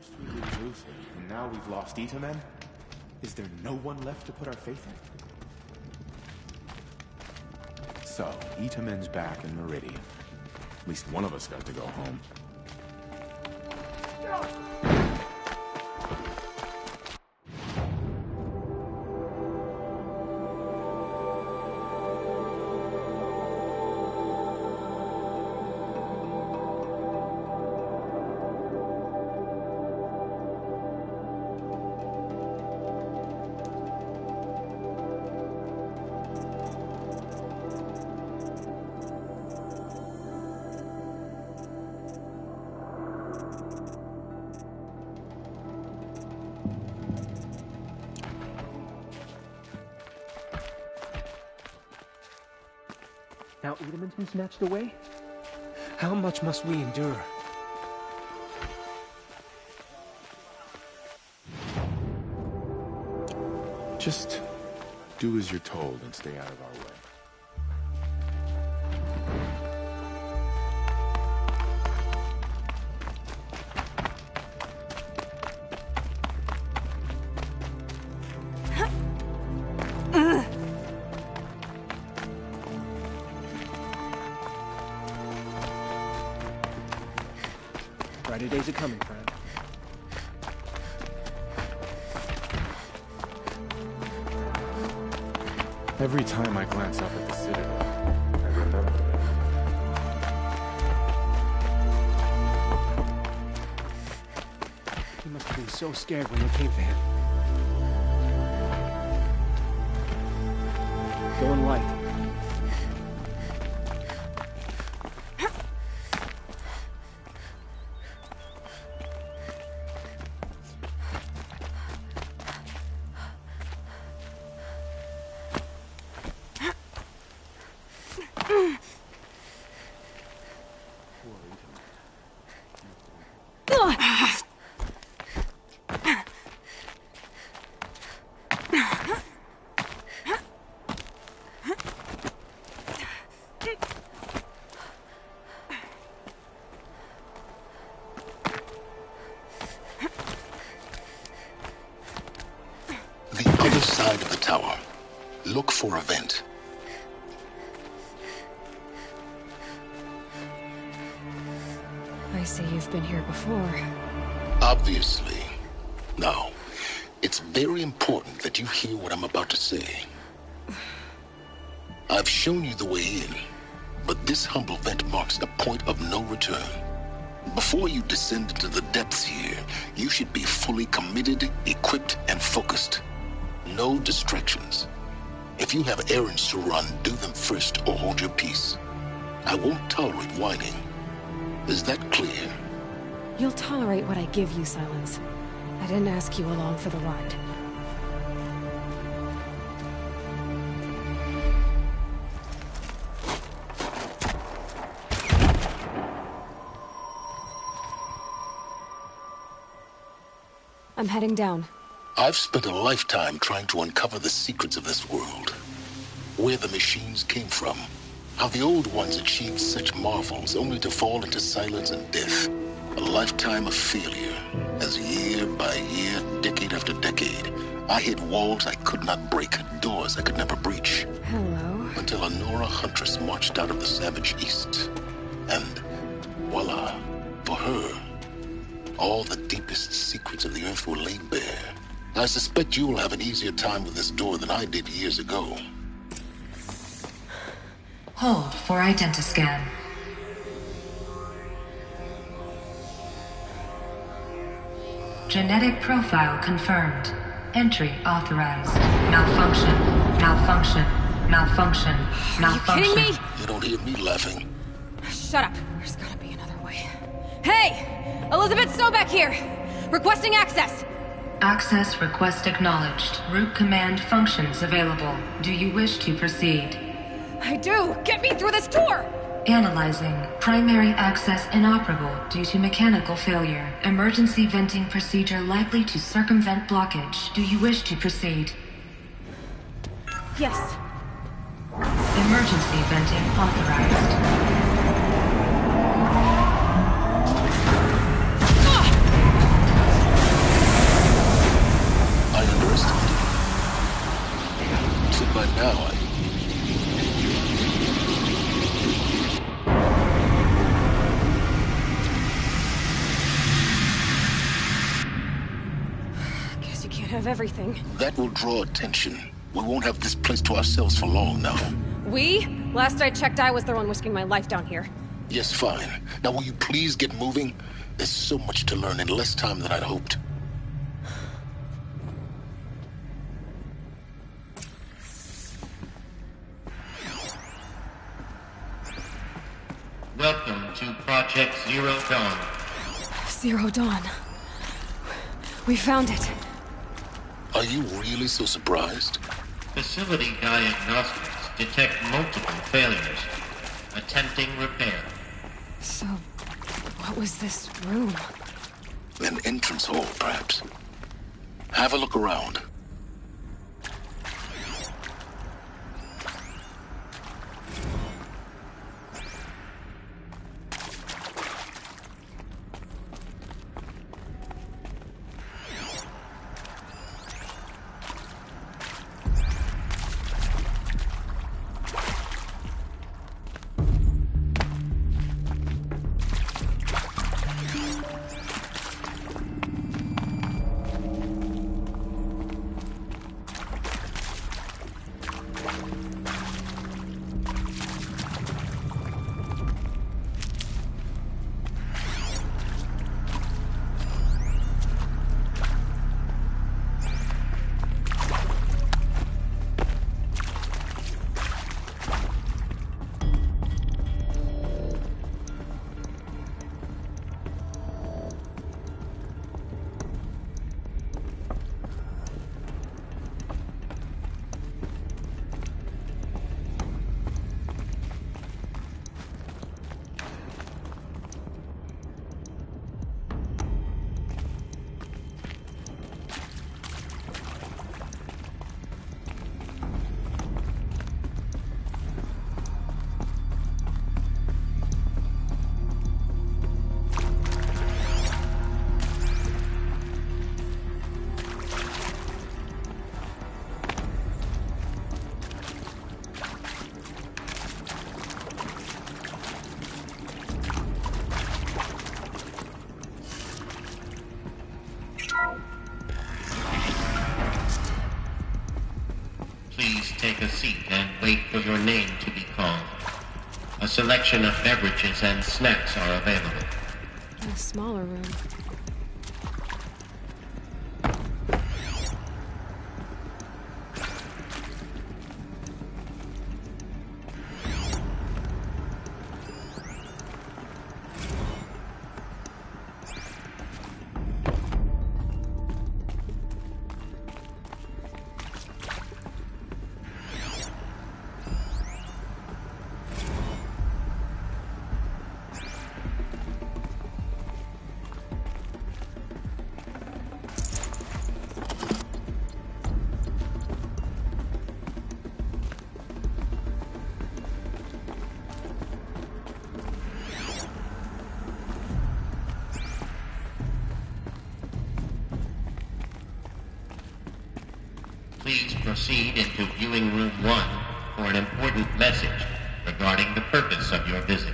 First we lose Luther, and now we've lost Itamen? Is there no one left to put our faith in? So, Itamen's back in Meridian. At least one of us got to go home. Now Itaman's been snatched away? How much must we endure? Just do as you're told and stay out of our way. Brighter days are coming, friend. Every time I glance up at the Citadel, I remember it. He must have been so scared when they came for him. Going light. Side of the tower. Look for a vent. I see you've been here before. Obviously. Now, it's very important that you hear what I'm about to say. I've shown you the way in, but this humble vent marks a point of no return. Before you descend into the depths here, you should be fully committed, equipped, and focused. No distractions. If you have errands to run, do them first or hold your peace. I won't tolerate whining. Is that clear? You'll tolerate what I give you, Silence. I didn't ask you along for the ride. I'm heading down. I've spent a lifetime trying to uncover the secrets of this world. Where the machines came from. How the old ones achieved such marvels only to fall into silence and death. A lifetime of failure, as year by year, decade after decade, I hit walls I could not break, doors I could never breach. Hello. Until a Nora huntress marched out of the savage east. And voila, for her, all the deepest secrets of the earth were laid bare. I suspect you will have an easier time with this door than I did years ago. Hold for identiscan. Genetic profile confirmed. Entry authorized. Malfunction. Malfunction. Malfunction. Malfunction. Are you kidding me? You don't hear me laughing. Shut up. There's gotta be another way. Hey! Elizabeth Sobek here! Requesting access! Access request acknowledged. Root command functions available. Do you wish to proceed? I do! Get me through this door! Analyzing. Primary access inoperable due to mechanical failure. Emergency venting procedure likely to circumvent blockage. Do you wish to proceed? Yes. Emergency venting authorized. of everything. That will draw attention. We won't have this place to ourselves for long now. We? Last I checked, I was the one risking my life down here. Yes, fine. Now will you please get moving? There's so much to learn in less time than I'd hoped. Welcome to Project Zero Dawn. Zero Dawn. We found it. Are you really so surprised? Facility diagnostics detect multiple failures. Attempting repair. So, what was this room? An entrance hall, perhaps. Have a look around. Take a seat and wait for your name to be called. A selection of beverages and snacks are available. In a smaller room. Please proceed into viewing room 1 for an important message regarding the purpose of your visit.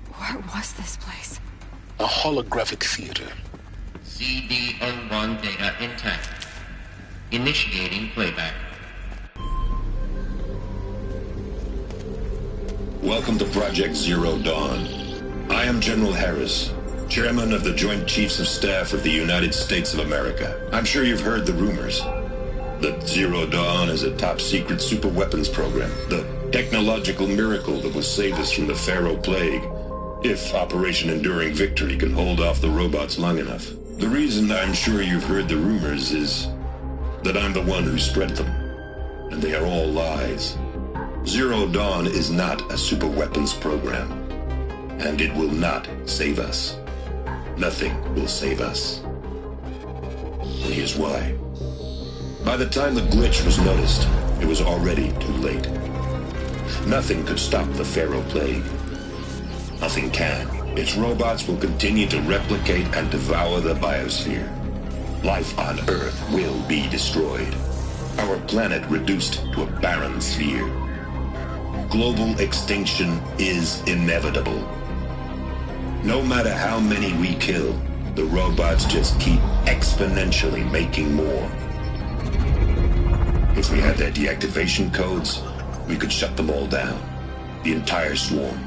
What was this place? A holographic theater. CD01 data intact. Initiating playback. Welcome to Project Zero Dawn. I am General Harris, Chairman of the Joint Chiefs of Staff of the United States of America. I'm sure you've heard the rumors that Zero Dawn is a top-secret superweapons program, the technological miracle that will save us from the Pharaoh Plague, if Operation Enduring Victory can hold off the robots long enough. The reason I'm sure you've heard the rumors is that I'm the one who spread them, and they are all lies. Zero Dawn is not a superweapons program, and it will not save us. Nothing will save us. And here's why. By the time the glitch was noticed, it was already too late. Nothing could stop the Pharaoh Plague. Nothing can. Its robots will continue to replicate and devour the biosphere. Life on Earth will be destroyed. Our planet reduced to a barren sphere. Global extinction is inevitable. No matter how many we kill, the robots just keep exponentially making more. If we had their deactivation codes, we could shut them all down. The entire swarm.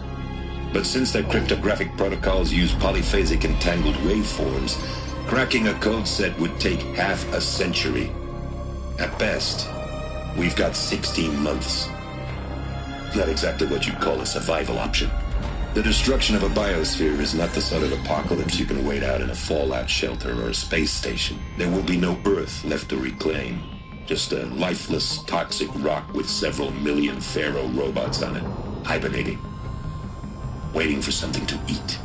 But since their cryptographic protocols use polyphasic entangled waveforms, cracking a code set would take half a century. At best, we've got 16 months. Not exactly what you'd call a survival option. The destruction of a biosphere is not the sort of apocalypse you can wait out in a fallout shelter or a space station. There will be no Earth left to reclaim. Just a lifeless, toxic rock with several million Pharaoh robots on it, hibernating, waiting for something to eat.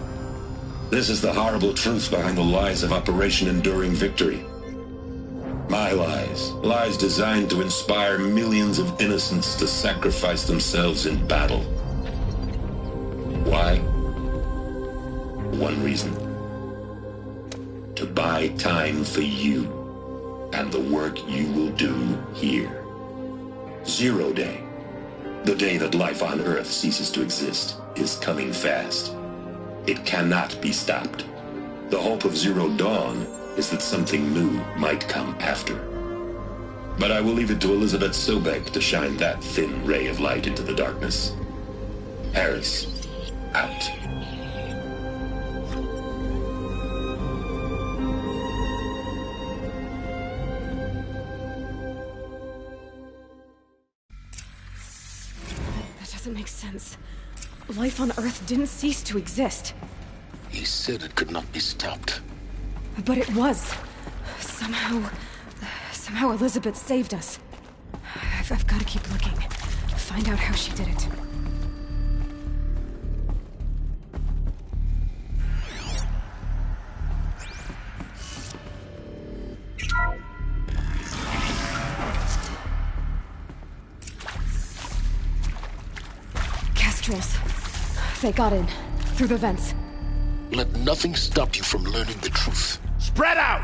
This is the horrible truth behind the lies of Operation Enduring Victory. My lies. Lies designed to inspire millions of innocents to sacrifice themselves in battle. Why? One reason. To buy time for you and the work you will do here. 0 Day. The day that life on Earth ceases to exist is coming fast. It cannot be stopped. The hope of Zero Dawn is that something new might come after. But I will leave it to Elizabeth Sobek to shine that thin ray of light into the darkness. Harris, out. That doesn't make sense. Life on Earth didn't cease to exist. He said it could not be stopped. But it was. Somehow Elizabeth saved us. I've got to keep looking. Find out how she did it. Kestrels. They got in. Through the vents. Let nothing stop you from learning the truth. Spread out!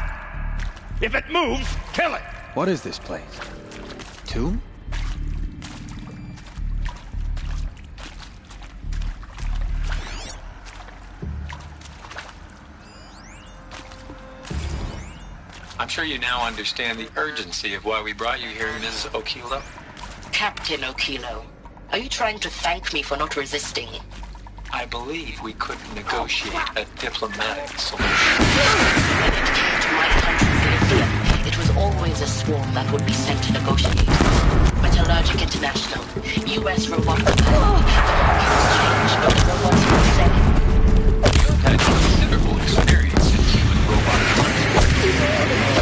If it moves, kill it! What is this place? Tomb? I'm sure you now understand the urgency of why we brought you here, Ms. Okilo. Captain Okilo, are you trying to thank me for not resisting? I believe we could negotiate a diplomatic solution. When it came to my country's lithium, it was always a swarm that would be sent to negotiate. Metallurgic International, U.S. robot capacity. Exchange, but robots will sell. You've had considerable experience in human-robot conflict.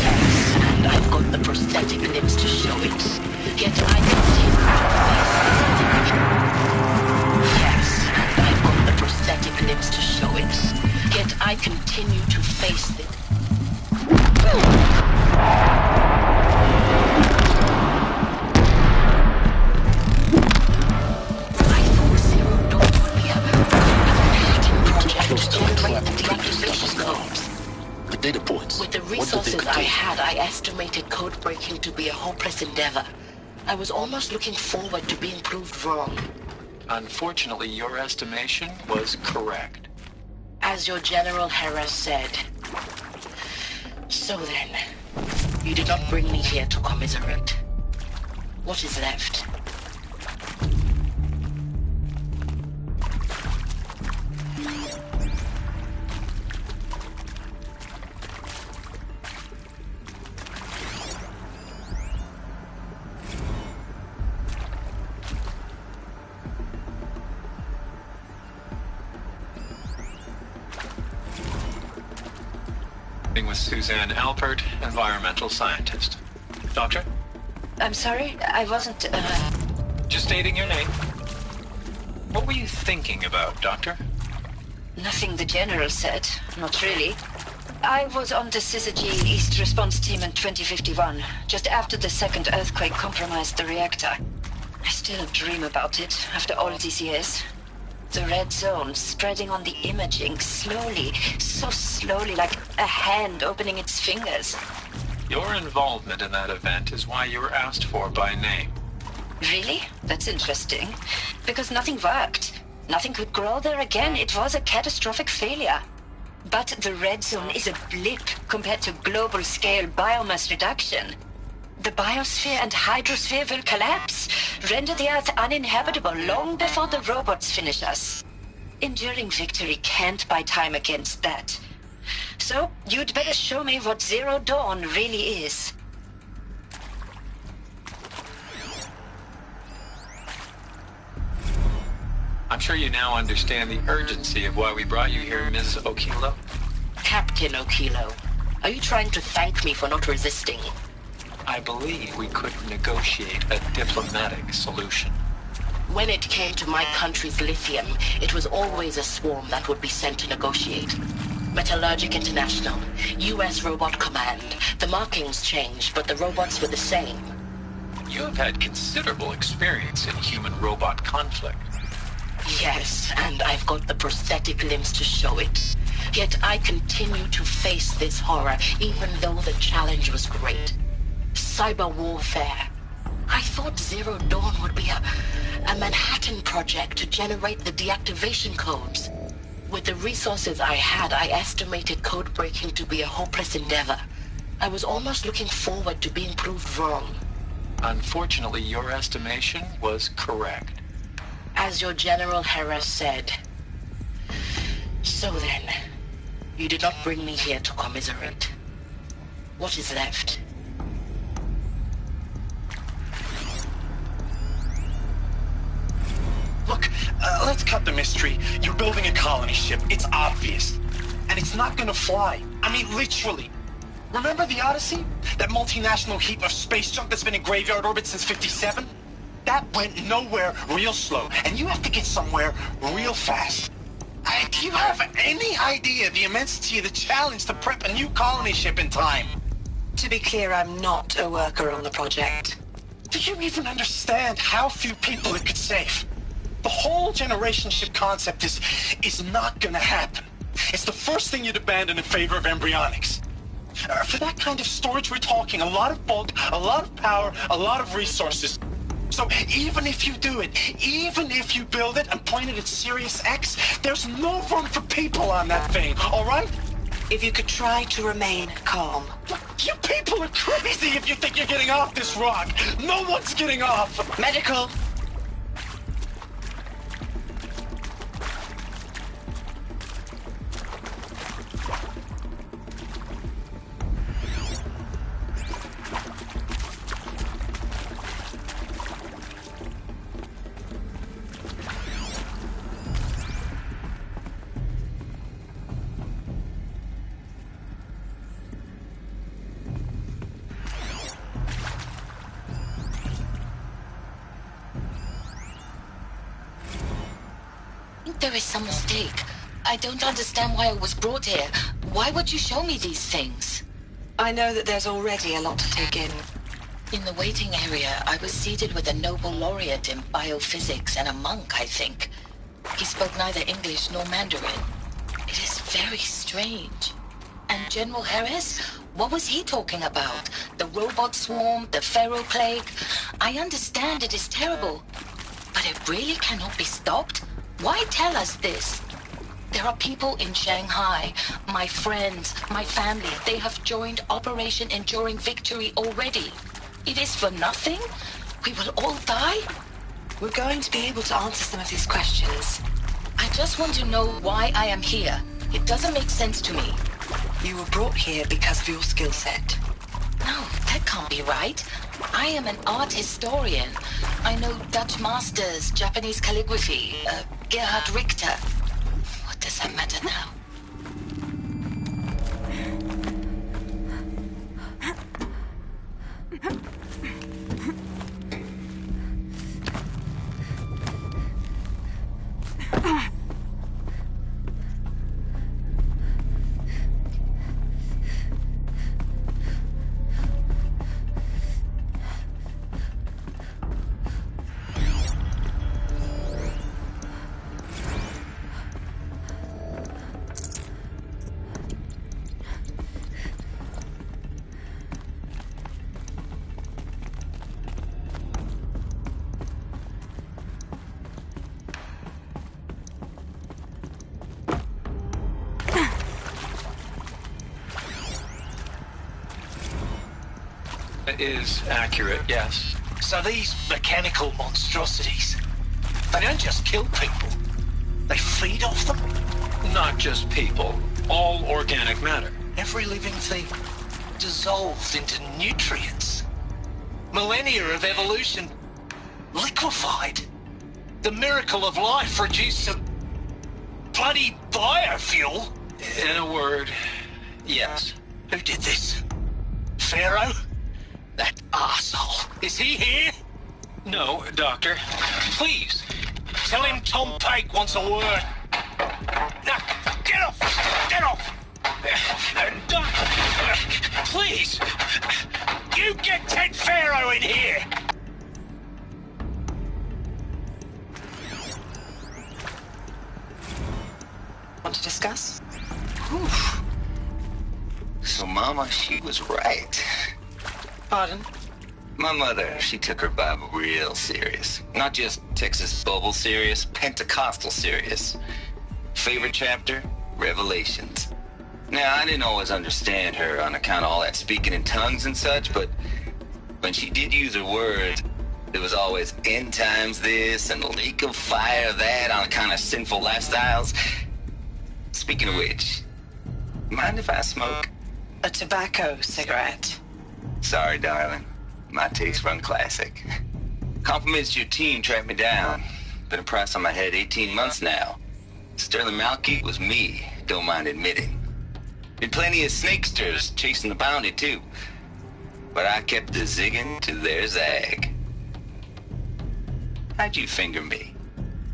Yes, and I've got the prosthetic limbs to show it. Yet I continue to face prosthetic limbs to show it. Yet I continue to face it. I thought Zero Dawn would be a project to generate the deactivation codes. The data points. With the resources I had, I estimated code breaking to be a hopeless endeavor. I was almost looking forward to being proved wrong. Unfortunately, your estimation was correct. As your General Harris said. So then, you did not bring me here to commiserate. What is left? With Suzanne Alpert, environmental scientist. Doctor? I'm sorry, I wasn't, Just stating your name. What were you thinking about, Doctor? Nothing the General said. Not really. I was on the Syzygy East Response Team in 2051, just after the second earthquake compromised the reactor. I still dream about it, after all these years. The red zone spreading on the imaging slowly, so slowly, like a hand opening its fingers. Your involvement in that event is why you were asked for by name. Really? That's interesting. Because nothing worked. Nothing could grow there again. It was a catastrophic failure. But the red zone is a blip compared to global-scale biomass reduction. The biosphere and hydrosphere will collapse, render the Earth uninhabitable long before the robots finish us. Enduring victory can't buy time against that. So, you'd better show me what Zero Dawn really is. I'm sure you now understand the urgency of why we brought you here, Ms. Okilo. Captain Okilo, are you trying to thank me for not resisting? I believe we could negotiate a diplomatic solution. When it came to my country's lithium, it was always a swarm that would be sent to negotiate. Metallurgic International, U.S. Robot Command. The markings changed, but the robots were the same. You have had considerable experience in human-robot conflict. Yes, and I've got the prosthetic limbs to show it. Yet I continue to face this horror, even though the challenge was great. Cyber warfare. I thought Zero Dawn would be a Manhattan project to generate the deactivation codes. With the resources I had, I estimated code breaking to be a hopeless endeavor. I was almost looking forward to being proved wrong. Unfortunately, your estimation was correct. As your General Harris said. So then, you did not bring me here to commiserate. What is left? Look, let's cut the mystery. You're building a colony ship. It's obvious. And it's not gonna fly. I mean, literally. Remember the Odyssey? That multinational heap of space junk that's been in graveyard orbit since '57? That went nowhere real slow. And you have to get somewhere real fast. Do you have any idea the immensity of the challenge to prep a new colony ship in time? To be clear, I'm not a worker on the project. Do you even understand how few people it could save? The whole generation ship concept is not gonna happen. It's the first thing you'd abandon in favor of embryonics. For that kind of storage, we're talking a lot of bulk, a lot of power, a lot of resources. So even if you do it, even if you build it and point it at Sirius X, there's no room for people on that thing, all right? If you could try to remain calm. You people are crazy if you think you're getting off this rock. No one's getting off. Medical. There is some mistake. I don't understand why I was brought here. Why would you show me these things? I know that there's already a lot to take in. In the waiting area, I was seated with a Nobel laureate in biophysics and a monk, I think. He spoke neither English nor Mandarin. It is very strange. And General Harris? What was he talking about? The robot swarm, the Pharaoh plague? I understand it is terrible. But it really cannot be stopped? Why tell us this? There are people in Shanghai, my friends, my family. They have joined Operation Enduring Victory already. It is for nothing? We will all die? We're going to be able to answer some of these questions. I just want to know why I am here. It doesn't make sense to me. You were brought here because of your skill set. No, that can't be right. I am an art historian. I know Dutch masters, Japanese calligraphy, Gerhard Richter. What does that matter now? is accurate, yes. So these mechanical monstrosities, they don't just kill people, they feed off them? Not just people. All organic matter. Every living thing dissolved into nutrients. Millennia of evolution liquefied. The miracle of life reduced to bloody biofuel. In a word, yes. Who did this? Pharaoh? That arsehole. Is he here? No, Doctor. Please, tell him Tom Pake wants a word. Now, get off! Get off! Please! You get Ted Pharaoh in here! Want to discuss? Whew. So Mama, she was right. Pardon? My mother, she took her Bible real serious. Not just Texas Bible serious, Pentecostal serious. Favorite chapter? Revelations. Now, I didn't always understand her on account of all that speaking in tongues and such, but when she did use her words, it was always end times this and lake of fire that on account of sinful lifestyles. Speaking of which, mind if I smoke? A tobacco cigarette. Sorry, darling. My taste run classic. Compliments to your team tracked me down. Been a price on my head 18 months now. Sterling Malky was me, don't mind admitting. Been plenty of snakesters chasing the bounty, too. But I kept the zigging to their zag. How'd you finger me?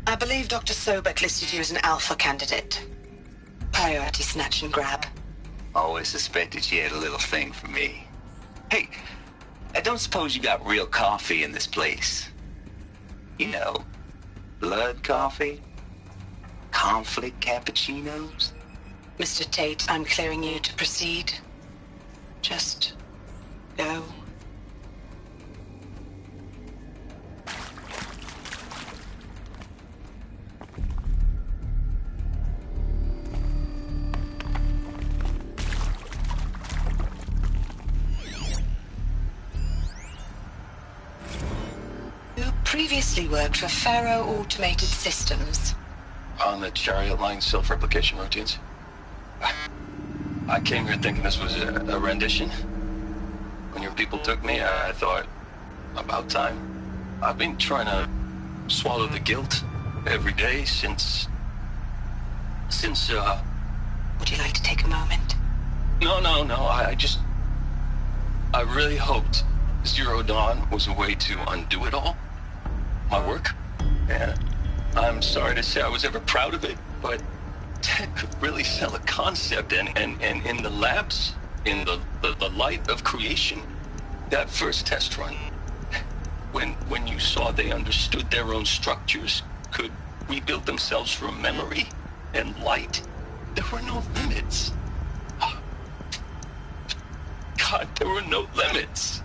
I believe Dr. Sobek listed you as an alpha candidate. Priority snatch and grab. Always suspected she had a little thing for me. Hey, I don't suppose you got real coffee in this place. You know, blood coffee? Conflict cappuccinos? Mr. Tate, I'm clearing you to proceed. Just go. You previously worked for Faro Automated Systems. On the Chariot Line self-replication routines? I came here thinking this was a rendition. When your people took me, I thought, about time. I've been trying to swallow the guilt every day since... Would you like to take a moment? No, I really hoped Zero Dawn was a way to undo it all. My work. And I'm sorry to say I was ever proud of it, but Ted could really sell a concept, and in the labs, in the light of creation, that first test run, when you saw they understood their own structures, could rebuild themselves from memory and light, there were no limits. God, there were no limits.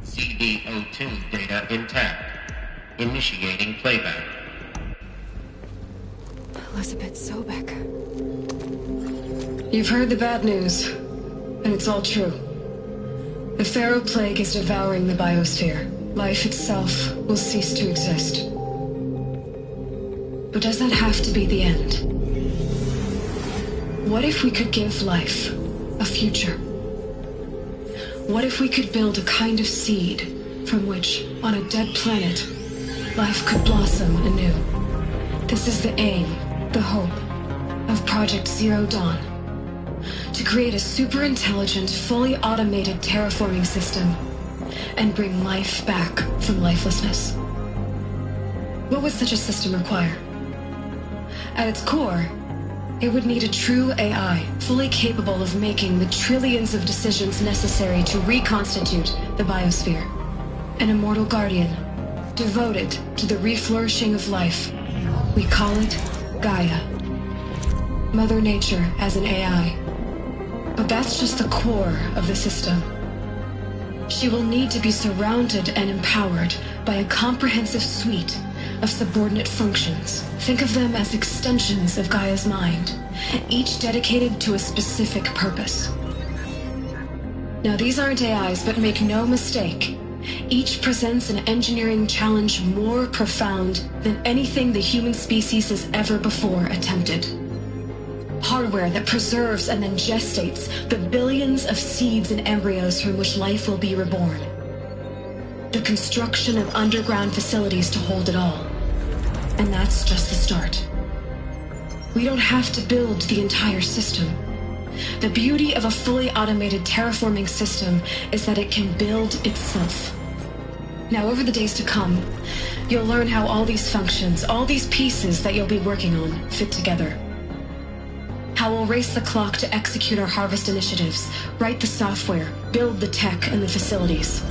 CD02 data intact. Initiating playback. Elizabeth Sobek. You've heard the bad news, and it's all true. The Pharaoh Plague is devouring the biosphere. Life itself will cease to exist. But does that have to be the end? What if we could give life a future? What if we could build a kind of seed from which, on a dead planet, life could blossom anew? This is the aim, the hope, of Project Zero Dawn. To create a super-intelligent, fully automated terraforming system and bring life back from lifelessness. What would such a system require? At its core, It would need a true AI, fully capable of making the trillions of decisions necessary to reconstitute the biosphere. An immortal guardian, devoted to the reflourishing of life. We call it Gaia. Mother Nature as an AI. But that's just the core of the system. She will need to be surrounded and empowered by a comprehensive suite of subordinate functions. Think of them as extensions of Gaia's mind, each dedicated to a specific purpose. Now, these aren't AIs, but make no mistake, each presents an engineering challenge more profound than anything the human species has ever before attempted. Hardware that preserves and then gestates the billions of seeds and embryos from which life will be reborn. The construction of underground facilities to hold it all. And that's just the start. We don't have to build the entire system. The beauty of a fully automated terraforming system is that it can build itself. Now, over the days to come, you'll learn how all these functions, all these pieces that you'll be working on, fit together. How we'll race the clock to execute our harvest initiatives, write the software, build the tech and the facilities.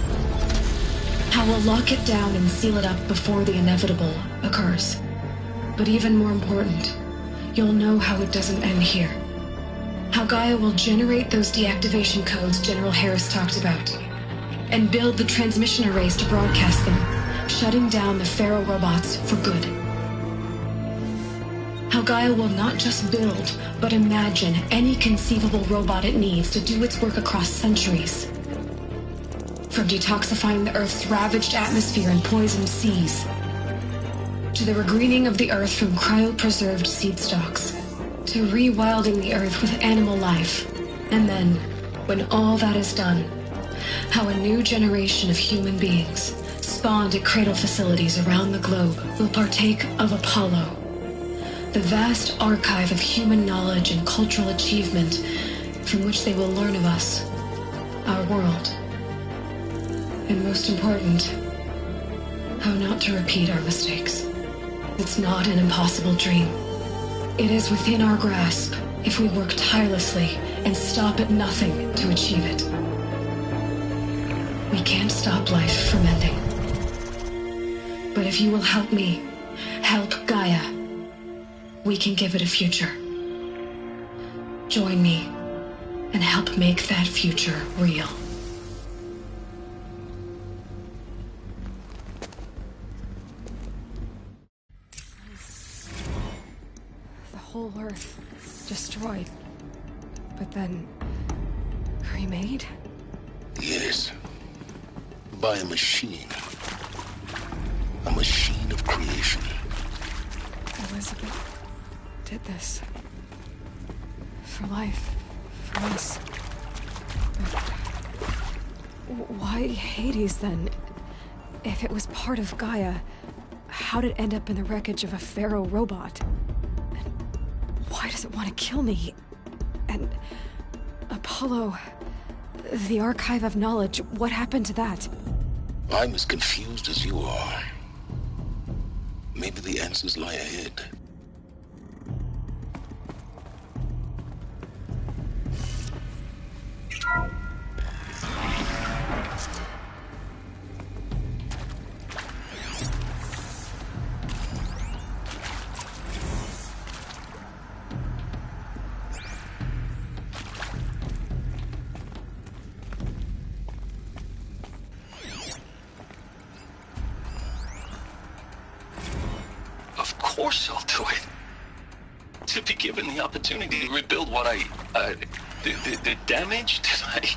How we'll lock it down and seal it up before the inevitable occurs. But even more important, you'll know how it doesn't end here. How Gaia will generate those deactivation codes General Harris talked about, and build the transmission arrays to broadcast them, shutting down the Pharaoh robots for good. How Gaia will not just build, but imagine any conceivable robot it needs to do its work across centuries. From detoxifying the Earth's ravaged atmosphere and poisoned seas, to the regreening of the Earth from cryopreserved seed stalks, to rewilding the Earth with animal life. And then, when all that is done, how a new generation of human beings, spawned at cradle facilities around the globe, will partake of Apollo, the vast archive of human knowledge and cultural achievement from which they will learn of us, our world. And most important, how not to repeat our mistakes. It's not an impossible dream. It is within our grasp if we work tirelessly and stop at nothing to achieve it. We can't stop life from ending. But if you will help me, help Gaia, we can give it a future. Join me and help make that future real. The whole Earth destroyed, but then remade? Yes. By a machine. A machine of creation. Elizabeth did this. For life. For us. But why Hades, then? If it was part of Gaia, how did it end up in the wreckage of a Pharaoh robot? And why does it want to kill me? And Apollo, the archive of knowledge, what happened to that? I'm as confused as you are. Maybe the answers lie ahead. Of course I'll do it. To be given the opportunity to rebuild what the damage that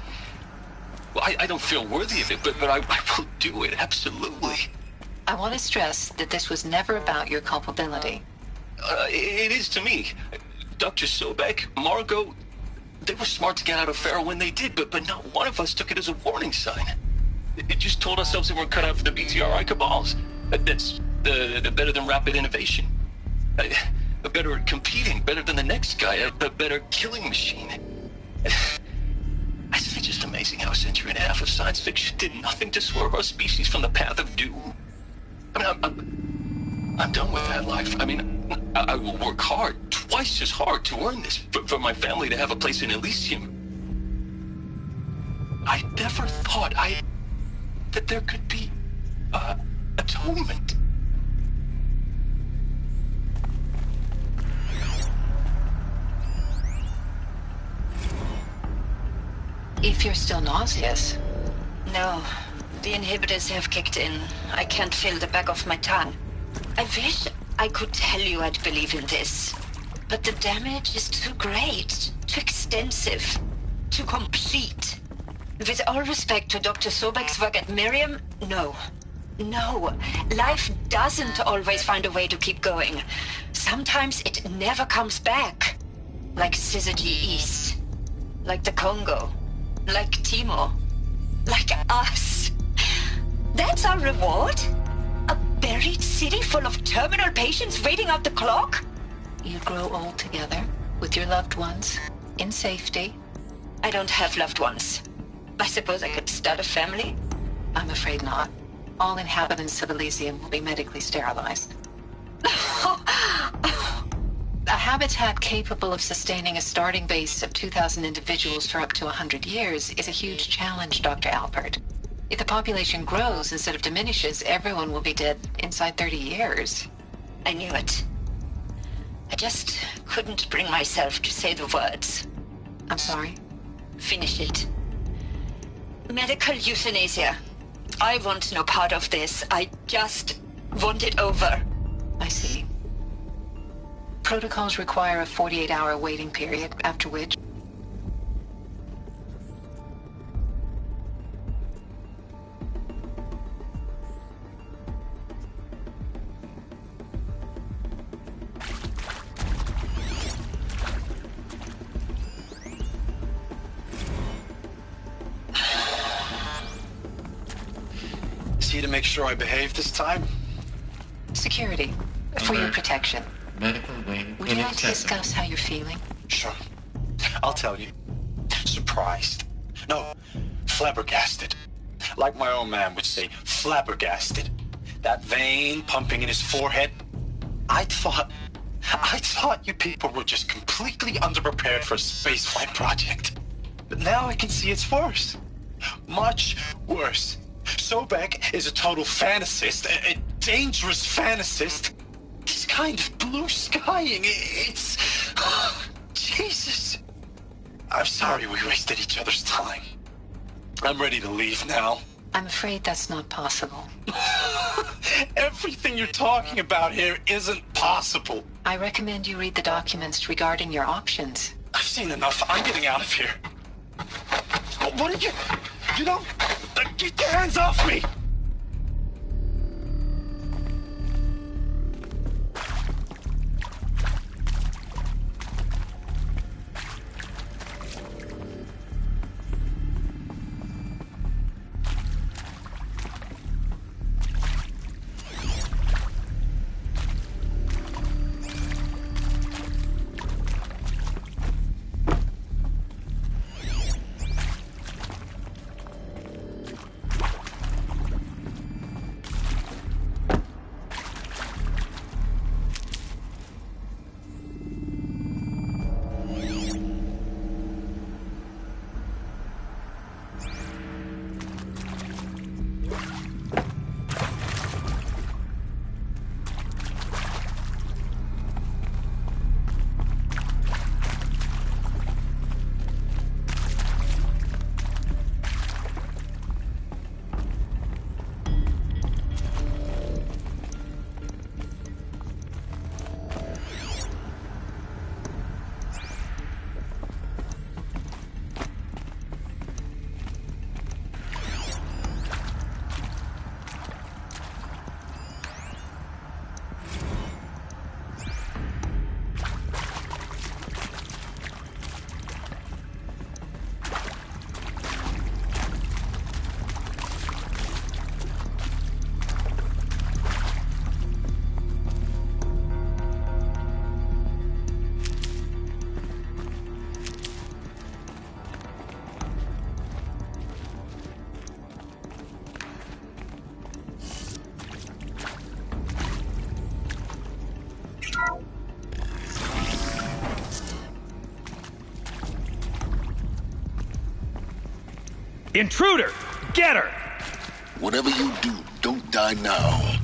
I don't feel worthy of it, but I will do it, absolutely. I want to stress that this was never about your culpability. It is to me. Dr. Sobek, Margot, they were smart to get out of Pharaoh when they did, but not one of us took it as a warning sign. It just told ourselves that we're cut out for the BTRI cabals. That's the better than rapid innovation. A better at competing, better than the next guy, a better killing machine. It's just amazing how a century and a half of science fiction did nothing to swerve our species from the path of doom. I mean, I'm done with that life. I mean, I will work hard, twice as hard to earn this, for my family to have a place in Elysium. I never thought that there could be, atonement. If you're still nauseous. No, the inhibitors have kicked in. I can't feel the back of my tongue. I wish I could tell you I'd believe in this. But the damage is too great, too extensive, too complete. With all respect to Dr. Sobek's work at Miriam, no. No, life doesn't always find a way to keep going. Sometimes it never comes back. Like Syzygy East. Like the Congo. Like Timor. Like us. That's our reward? A buried city full of terminal patients waiting out the clock? You grow old together, with your loved ones, in safety. I don't have loved ones. I suppose I could start a family? I'm afraid not. All inhabitants of Elysium will be medically sterilized. A habitat capable of sustaining a starting base of 2,000 individuals for up to 100 years is a huge challenge, Dr. Alpert. If the population grows instead of diminishes, everyone will be dead inside 30 years. I knew it. I just couldn't bring myself to say the words. I'm sorry? Finish it. Medical euthanasia. I want no part of this. I just want it over. I see. Protocols require a 48-hour waiting period, after which... See to make sure I behave this time? Security. For your protection. Medical wing Would you like to discuss how you're feeling? Sure. I'll tell you. Surprised. No, flabbergasted. Like my old man would say, flabbergasted. That vein pumping in his forehead. I thought you people were just completely underprepared for a spaceflight project. But now I can see it's worse. Much worse. Sobek is a total fantasist, a dangerous fantasist. This kind of blue skying, it's... Jesus. I'm sorry we wasted each other's time. I'm ready to leave now. I'm afraid that's not possible. Everything you're talking about here isn't possible. I recommend you read the documents regarding your options. I've seen enough. I'm getting out of here. What did you... You know... Get your hands off me! Intruder! Get her! Whatever you do, don't die now.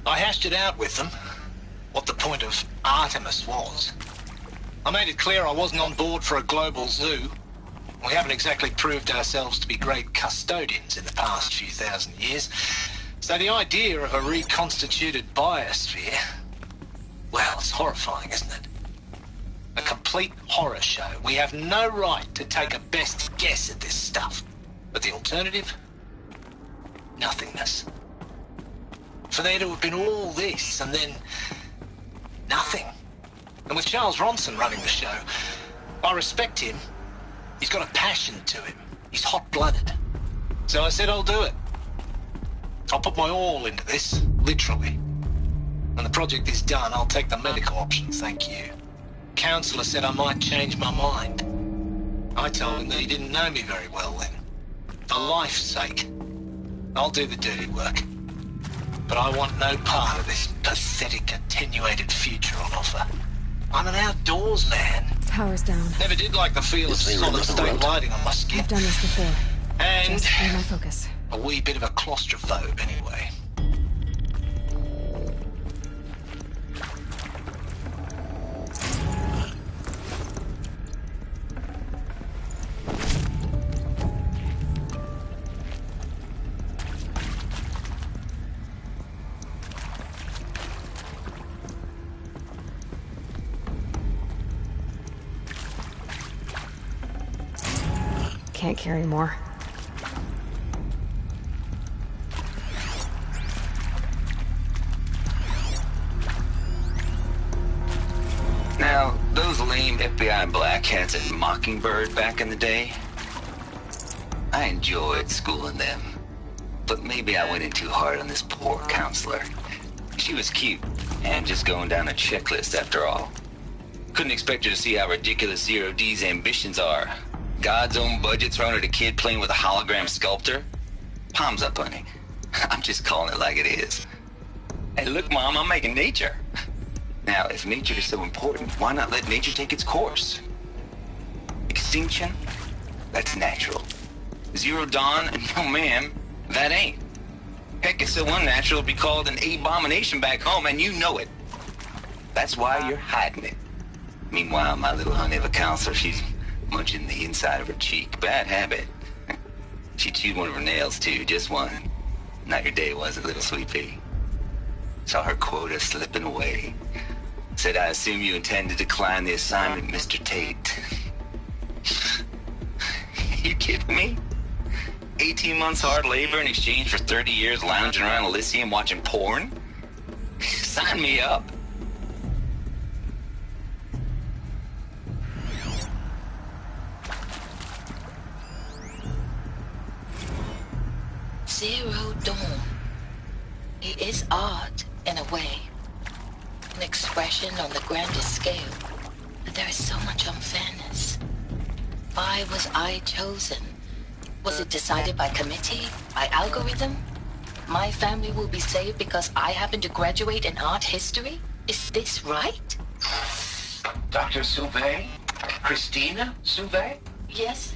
I hashed it out with them, what the point of Artemis was. I made it clear I wasn't on board for a global zoo. We haven't exactly proved ourselves to be great custodians in the past few thousand years. So the idea of a reconstituted biosphere, well, it's horrifying, isn't it? A complete horror show. We have no right to take a best guess at this stuff. But the alternative? Nothingness. For there to have been all this, and then nothing. And with Charles Ronson running the show, I respect him. He's got a passion to him. He's hot-blooded. So I said I'll do it. I'll put my all into this, literally. When the project is done, I'll take the medical option, thank you. Counselor said I might change my mind. I told him that he didn't know me very well then. For life's sake, I'll do the dirty work. But I want no part of this pathetic, attenuated future on offer. I'm an outdoors man. Power's down. Never did like the feel of solid-state lighting on my skin. I've done this before. And just clear my focus. A wee bit of a claustrophobe, anyway. Can't carry more. Now, those lame FBI black hats at Mockingbird back in the day, I enjoyed schooling them. But maybe I went in too hard on this poor counselor. She was cute, and just going down a checklist after all. Couldn't expect her to see how ridiculous Zero D's ambitions are. God's own budget thrown at a kid playing with a hologram sculptor? Palms up, honey. I'm just calling it like it is. Hey, look, Mom, I'm making nature. Now, if nature is so important, why not let nature take its course? Extinction? That's natural. Zero Dawn? No, ma'am, that ain't. Heck, it's so unnatural to be called an abomination back home, and you know it. That's why you're hiding it. Meanwhile, my little honey of a counselor, she's munching the inside of her cheek. Bad habit. She chewed one of her nails, too, just one. Not your day, was it, little sweet pea? Saw her quota slipping away. Said, I assume you intend to decline the assignment, Mr. Tate. You kidding me? 18 months hard labor in exchange for 30 years lounging around Elysium watching porn? Sign me up. Zero Dawn. It is art, in a way. An expression on the grandest scale. But there is so much unfairness. Why was I chosen? Was it decided by committee? By algorithm? My family will be saved because I happen to graduate in art history? Is this right? Dr. Sauvé? Christina Sauvé? Yes.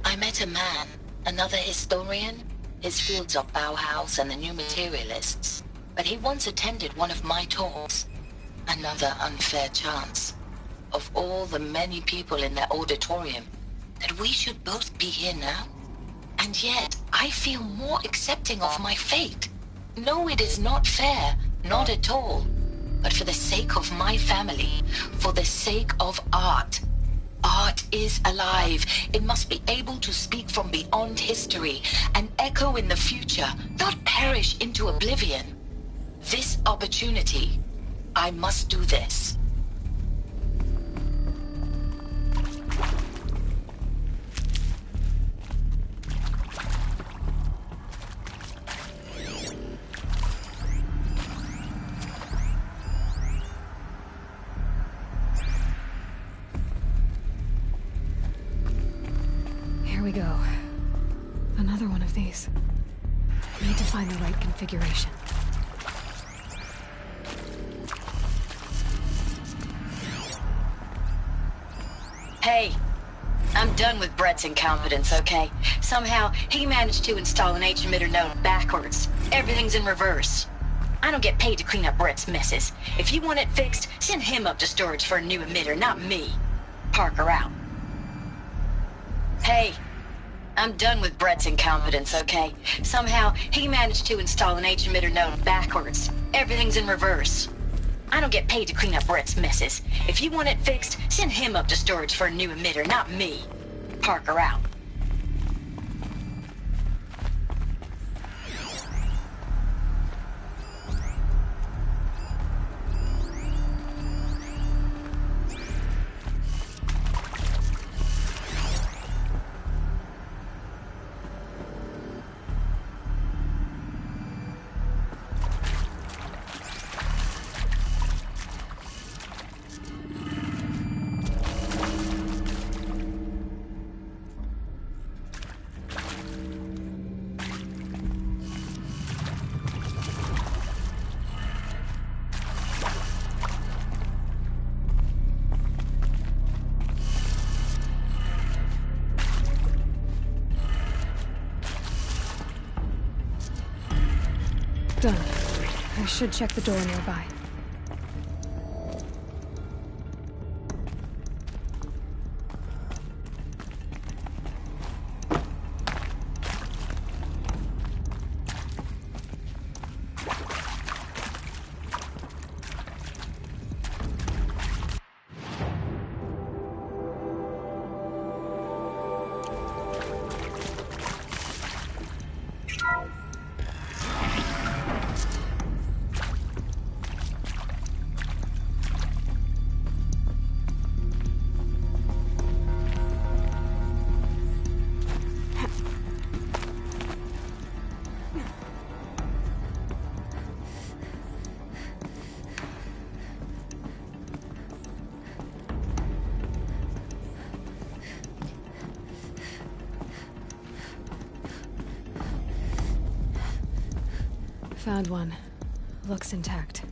I met a man, another historian. His fields are Bauhaus and the New Materialists. But he once attended one of my talks. Another unfair chance. Of all the many people in that auditorium, that we should both be here now. And yet, I feel more accepting of my fate. No, it is not fair, not at all. But for the sake of my family, for the sake of art. Art is alive. It must be able to speak from beyond history and echo in the future, not perish into oblivion. This opportunity, I must do this. Here we go. Another one of these. Need to find the right configuration. Hey, I'm done with Brett's incompetence, okay? Somehow, he managed to install an H-emitter node backwards. Everything's in reverse. I don't get paid to clean up Brett's messes. If you want it fixed, send him up to storage for a new emitter, not me. Parker out. Hey, I'm done with Brett's incompetence, okay? Somehow, he managed to install an H-emitter node backwards. Everything's in reverse. I don't get paid to clean up Brett's messes. If you want it fixed, send him up to storage for a new emitter, not me. Parker out. Done. I should check the door nearby. Found one. Looks intact.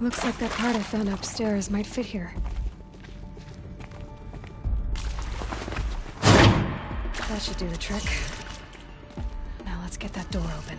Looks like that part I found upstairs might fit here. That should do the trick. Now let's get that door open.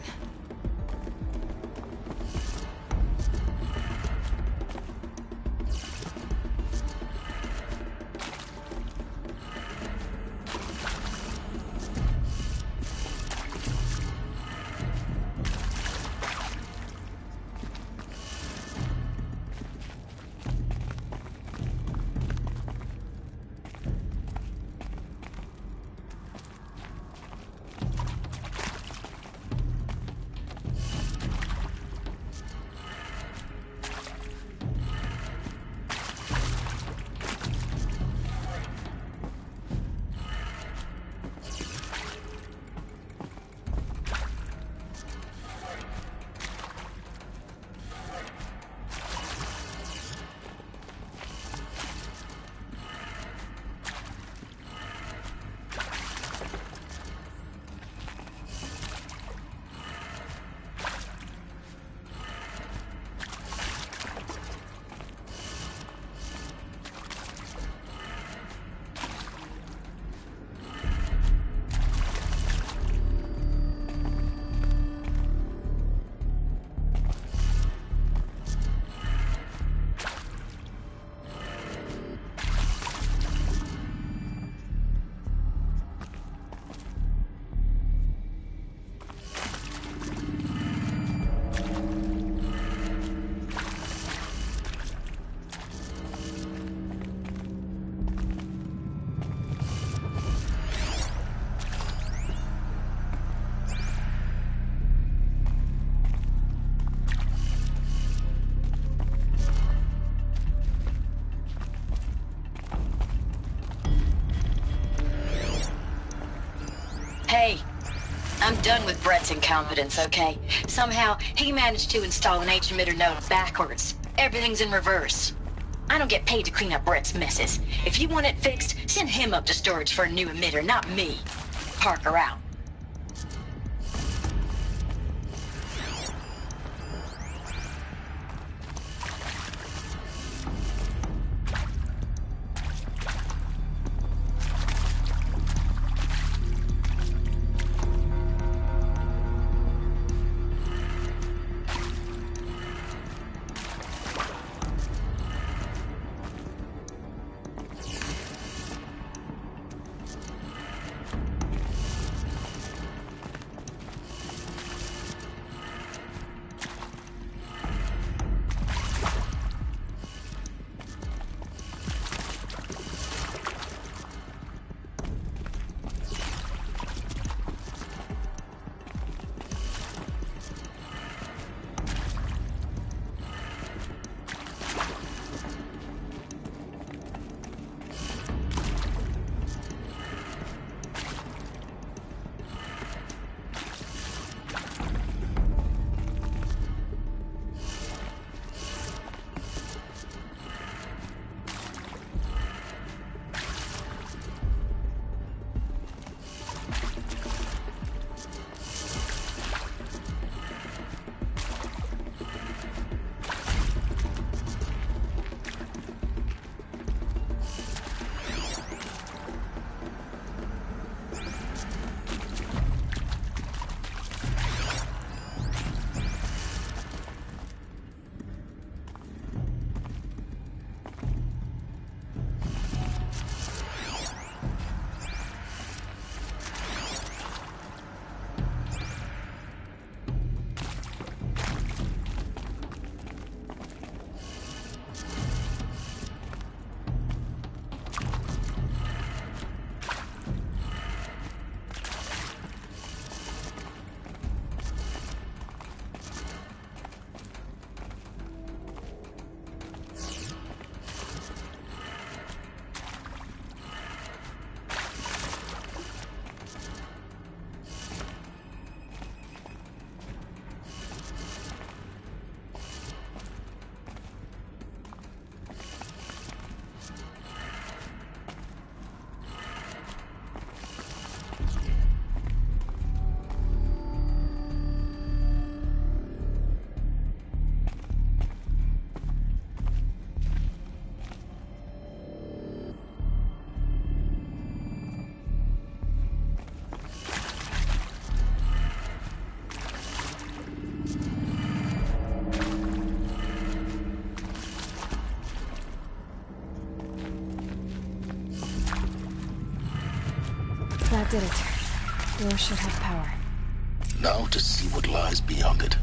I'm done with Brett's incompetence, okay? Somehow, he managed to install an H-emitter node backwards. Everything's in reverse. I don't get paid to clean up Brett's messes. If you want it fixed, send him up to storage for a new emitter, not me. Parker out. That did it. Door should have power. Now to see what lies beyond it.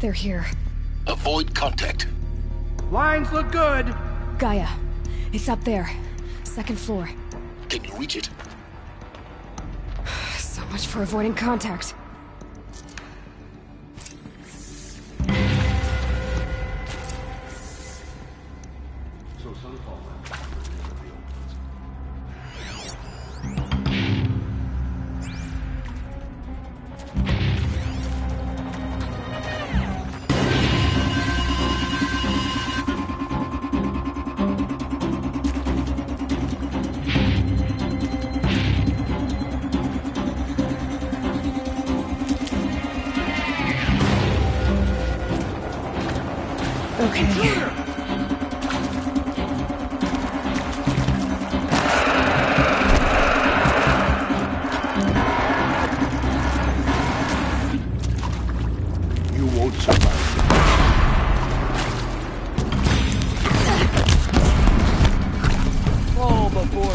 They're here. Avoid contact. Lines look good. Gaia. It's up there. Second floor. Can you reach it? So much for avoiding contact.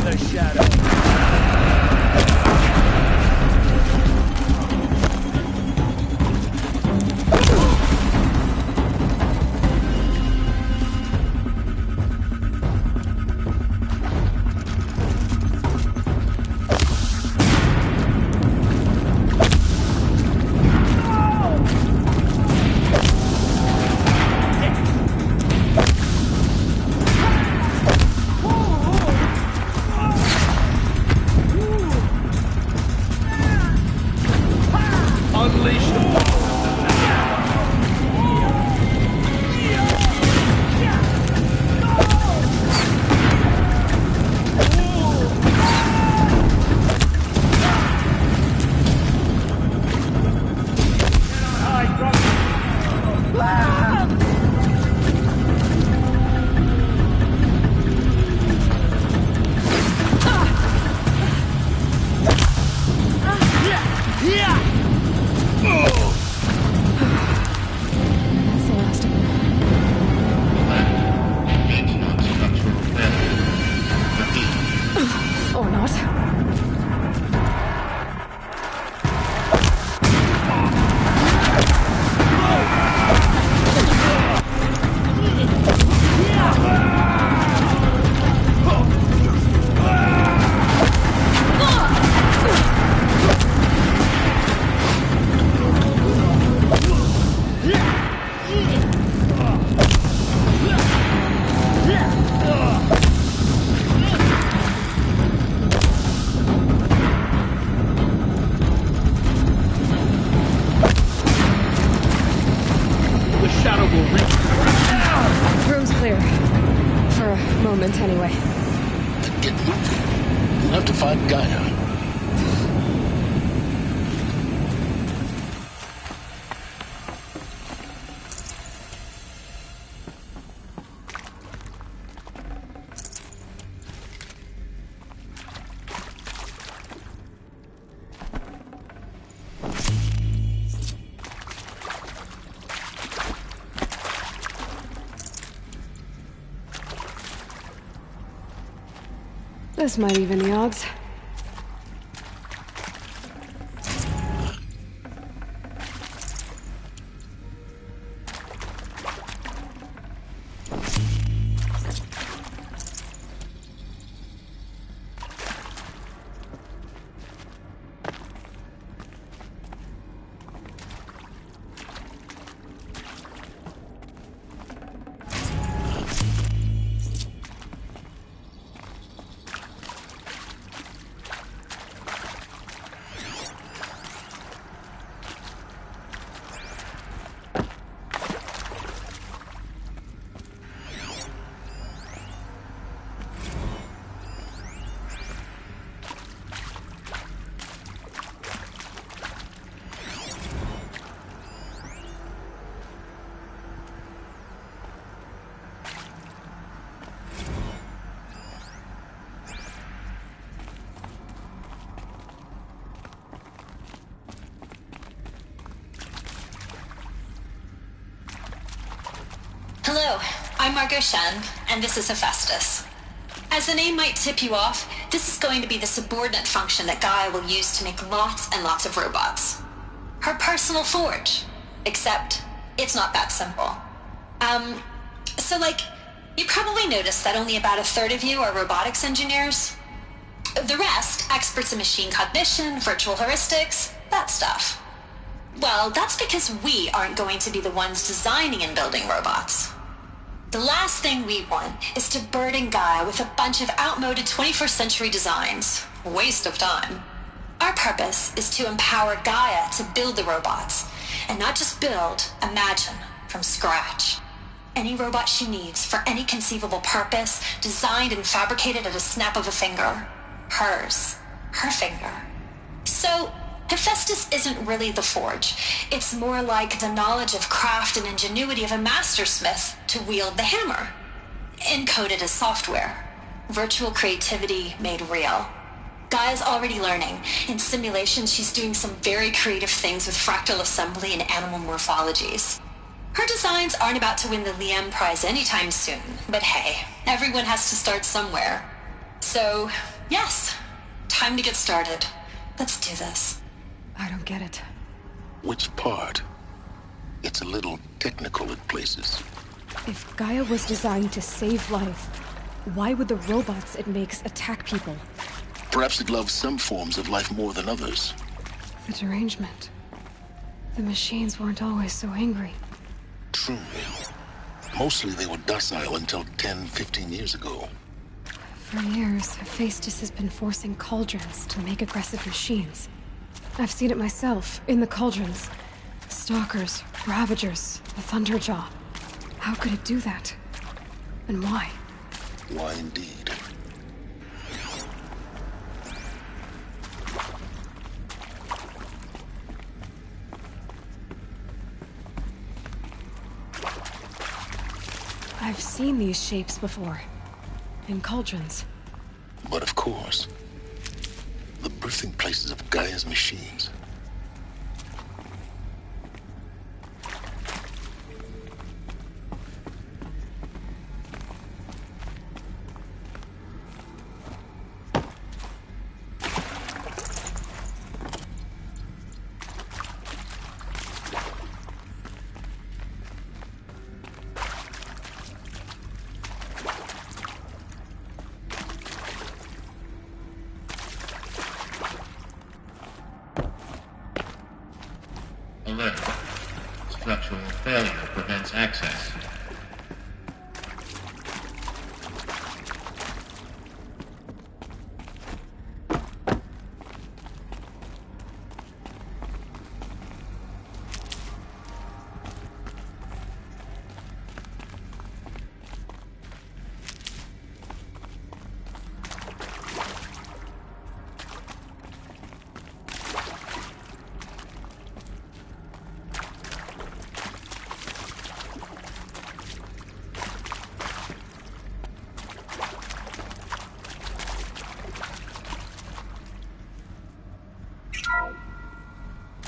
another shadow. Anyway. Then get moving. We'll have to find Gaia. This might even the odds. Hello, I'm Margot Shen, and this is Hephaestus. As the name might tip you off, this is going to be the subordinate function that Gaia will use to make lots and lots of robots. Her personal forge. Except, it's not that simple. You probably noticed that only about a third of you are robotics engineers. The rest, experts in machine cognition, virtual heuristics, that stuff. Well, that's because we aren't going to be the ones designing and building robots. The last thing we want is to burden Gaia with a bunch of outmoded 21st century designs. Waste of time. Our purpose is to empower Gaia to build the robots, and not just build, imagine, from scratch. Any robot she needs for any conceivable purpose, designed and fabricated at a snap of a finger. Hers. Her finger. So, Hephaestus isn't really the forge. It's more like the knowledge of craft and ingenuity of a mastersmith to wield the hammer. Encoded as software. Virtual creativity made real. Gaia's already learning. In simulations, she's doing some very creative things with fractal assembly and animal morphologies. Her designs aren't about to win the Liam Prize anytime soon, but hey, everyone has to start somewhere. So, Yes. Time to get started. Let's do this. I don't get it. Which part? It's a little technical in places. If Gaia was designed to save life, why would the robots it makes attack people? Perhaps it loves some forms of life more than others. The derangement. The machines weren't always so angry. True. Mostly they were docile until 10, 15 years ago. For years, Hephaestus has been forcing cauldrons to make aggressive machines. I've seen it myself, in the cauldrons. Stalkers, Ravagers, the Thunderjaw. How could it do that? And why? Why indeed? I've seen these shapes before. In cauldrons. But of course, the birthing places of Gaia's machines. Alert. Structural failure prevents access.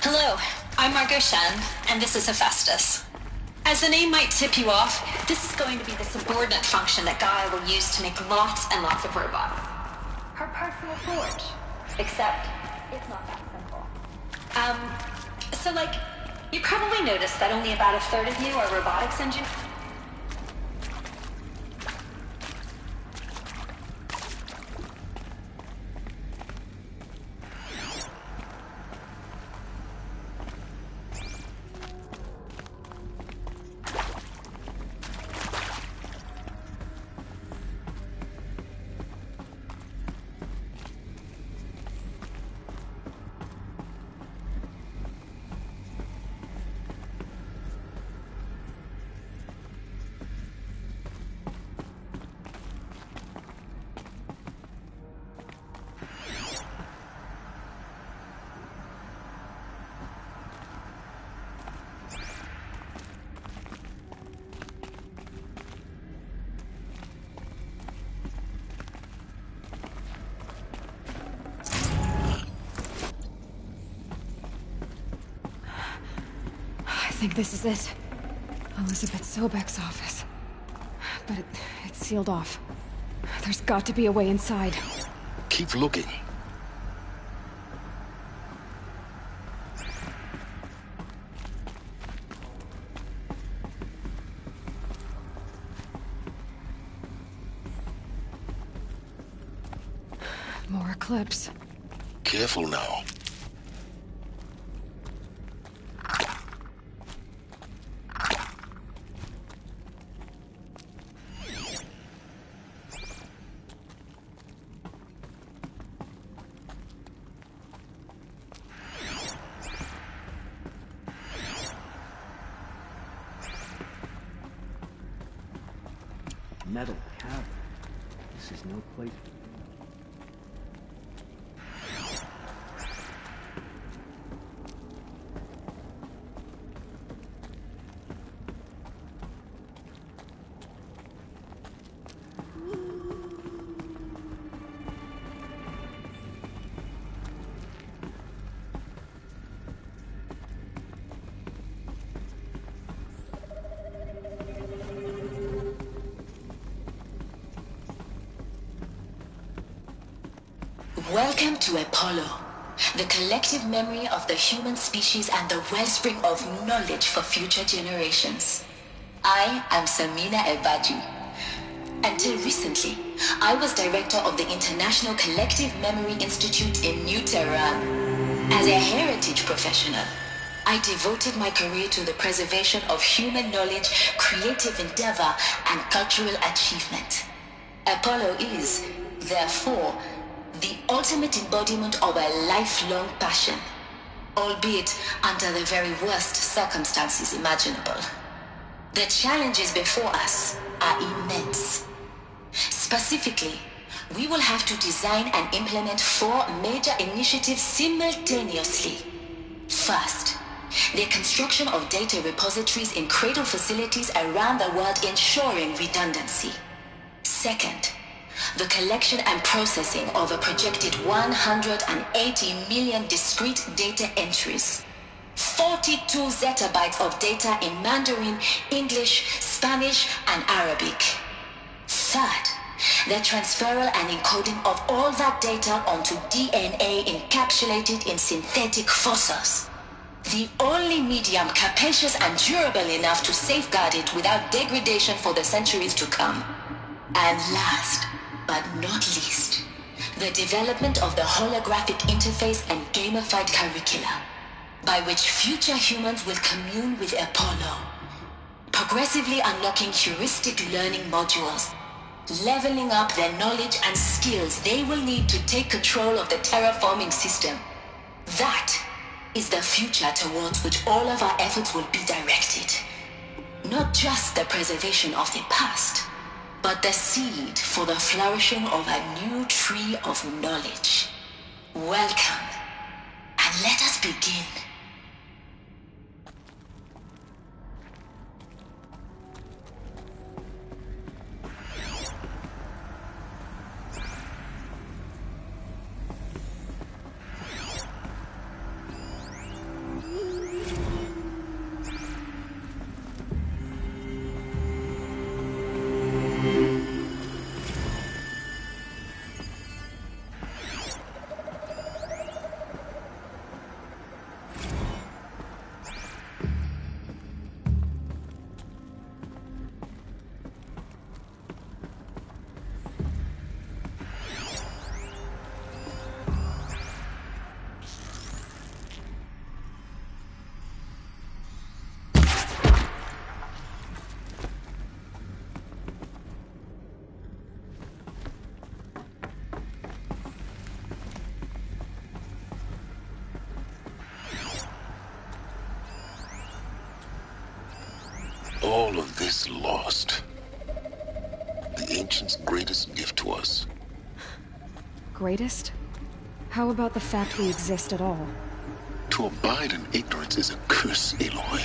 Hello, I'm Margot Shen, and this is Hephaestus. As the name might tip you off, this is going to be the subordinate function that Gaia will use to make lots and lots of robots. Her personal forge. Except, it's not that simple. You probably noticed that only about a third of you are robotics engineers. I think this is it. Elizabeth Sobek's office. But it's sealed off. There's got to be a way inside. Keep looking. More eclipse. Careful now. Metal cavern. This is no place for... Welcome to Apollo, the collective memory of the human species and the wellspring of knowledge for future generations. I am Samina Ebaji. Until recently, I was director of the International Collective Memory Institute in New Tehran. As a heritage professional, I devoted my career to the preservation of human knowledge, creative endeavor, and cultural achievement. Apollo is, therefore, the ultimate embodiment of a lifelong passion, albeit under the very worst circumstances imaginable. The challenges before us are immense. Specifically, we will have to design and implement 4 major initiatives simultaneously. First, the construction of data repositories in cradle facilities around the world ensuring redundancy. Second, the collection and processing of a projected 180 million discrete data entries. 42 zettabytes of data in Mandarin, English, Spanish, and Arabic. Third, the transferal and encoding of all that data onto DNA encapsulated in synthetic fossils. The only medium capacious and durable enough to safeguard it without degradation for the centuries to come. And last, but not least, the development of the holographic interface and gamified curricula, by which future humans will commune with Apollo, progressively unlocking heuristic learning modules, leveling up their knowledge and skills they will need to take control of the terraforming system. That is the future towards which all of our efforts will be directed. Not just the preservation of the past, but the seed for the flourishing of a new tree of knowledge. Welcome, and let us begin. All of this lost. The ancients' greatest gift to us. Greatest? How about the fact we exist at all? To abide in ignorance is a curse, Aloy.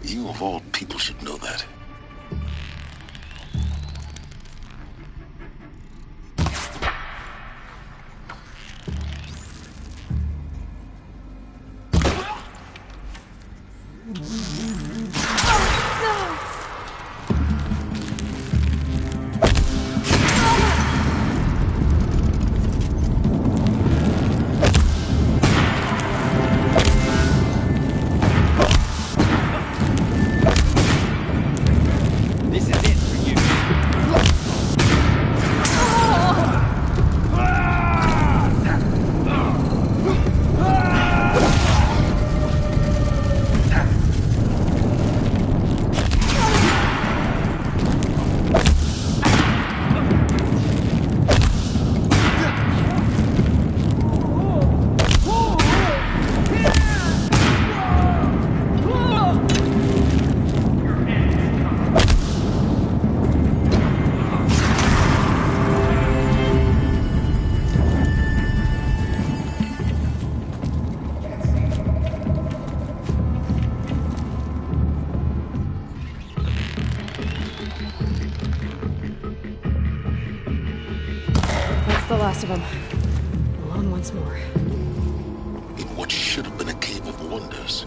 You of all people should know that. The last of them. Alone once more. In what should have been a cave of wonders.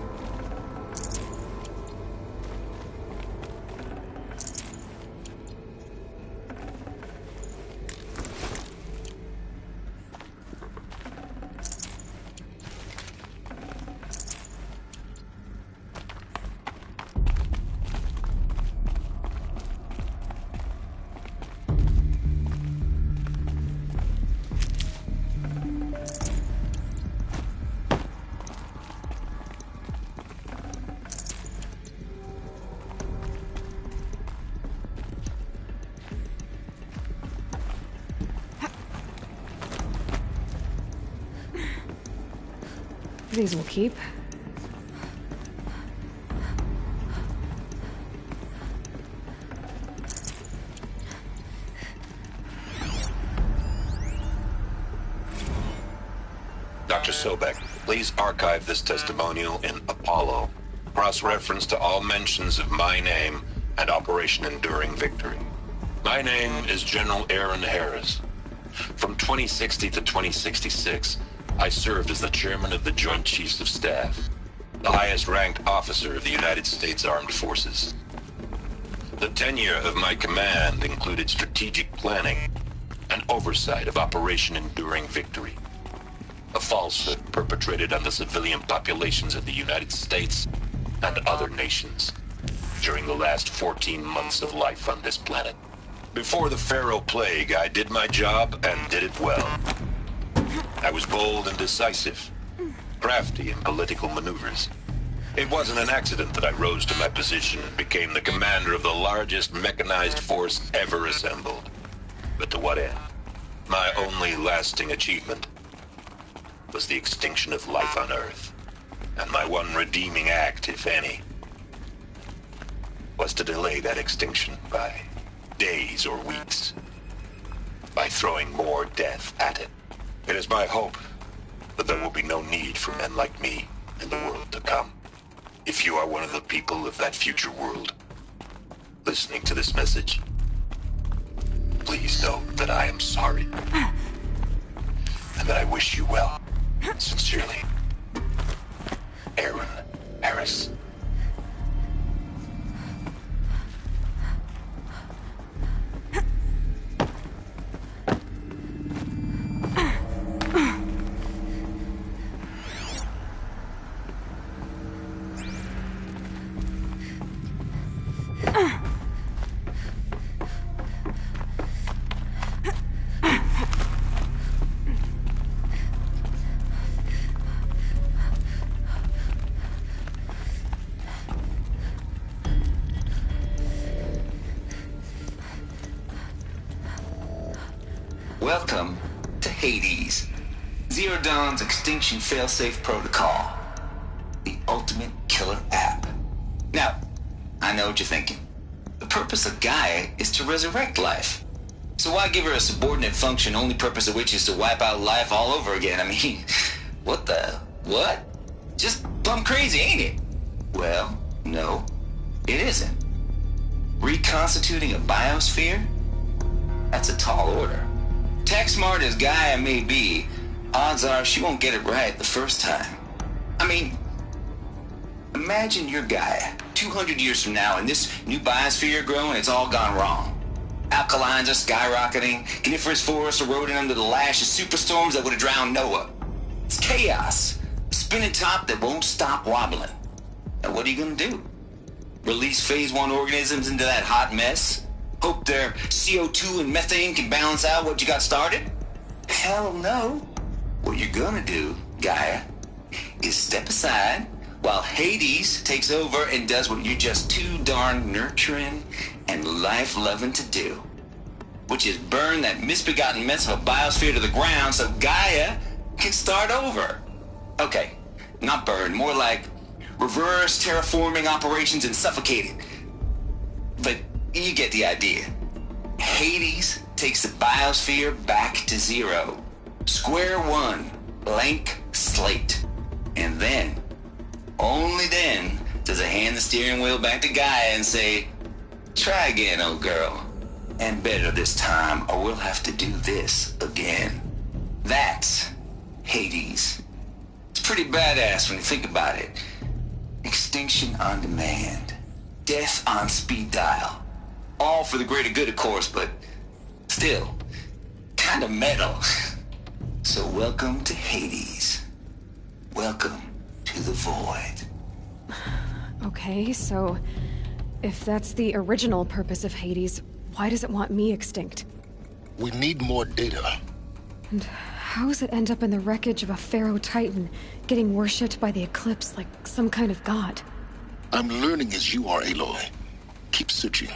These will keep. Dr. Sobek, please archive this testimonial in Apollo. Cross-reference to all mentions of my name and Operation Enduring Victory. My name is General Aaron Harris. From 2060 to 2066, I served as the chairman of the Joint Chiefs of Staff, the highest-ranked officer of the United States Armed Forces. The tenure of my command included strategic planning and oversight of Operation Enduring Victory, a falsehood perpetrated on the civilian populations of the United States and other nations during the last 14 months of life on this planet. Before the Pharaoh Plague, I did my job and did it well. I was bold and decisive, crafty in political maneuvers. It wasn't an accident that I rose to my position and became the commander of the largest mechanized force ever assembled. But to what end? My only lasting achievement was the extinction of life on Earth. And my one redeeming act, if any, was to delay that extinction by days or weeks, by throwing more death at it. It is my hope that there will be no need for men like me in the world to come. If you are one of the people of that future world listening to this message, please know that I am sorry and that I wish you well. Sincerely, Aaron Harris. Welcome to Hades, Zero Dawn's extinction failsafe protocol, the ultimate killer app. Now, I know what you're thinking. The purpose of Gaia is to resurrect life. So why give her a subordinate function, only purpose of which is to wipe out life all over again? I mean, what? Just plumb crazy, ain't it? Well, no, it isn't. Reconstituting a biosphere? That's a tall order. Tech smart as Gaia may be, odds are she won't get it right the first time. I mean, imagine you're Gaia 200 years from now and this new biosphere you're growing, it's all gone wrong. Alkalines are skyrocketing, coniferous forests eroding under the lash of superstorms that would have drowned Noah. It's chaos, a spinning top that won't stop wobbling. And what are you gonna do? Release phase 1 organisms into that hot mess? Hope their CO2 and methane can balance out what you got started? Hell no. What you're gonna do, Gaia, is step aside while Hades takes over and does what you're just too darn nurturing and life-loving to do, which is burn that misbegotten mess of a biosphere to the ground so Gaia can start over. Okay, not burn, more like reverse terraforming operations and suffocate it. But you get the idea. Hades takes the biosphere back to zero. Square one, blank slate. And then, only then, does it hand the steering wheel back to Gaia and say, try again, old girl. And better this time, or we'll have to do this again. That's Hades. It's pretty badass when you think about it. Extinction on demand. Death on speed dial. All for the greater good, of course, but still, kind of metal. So welcome to Hades. Welcome to the void. Okay, so if that's the original purpose of Hades, why does it want me extinct? We need more data. And how does it end up in the wreckage of a Pharaoh Titan, getting worshipped by the Eclipse like some kind of god? I'm learning as you are, Aloy. Keep searching.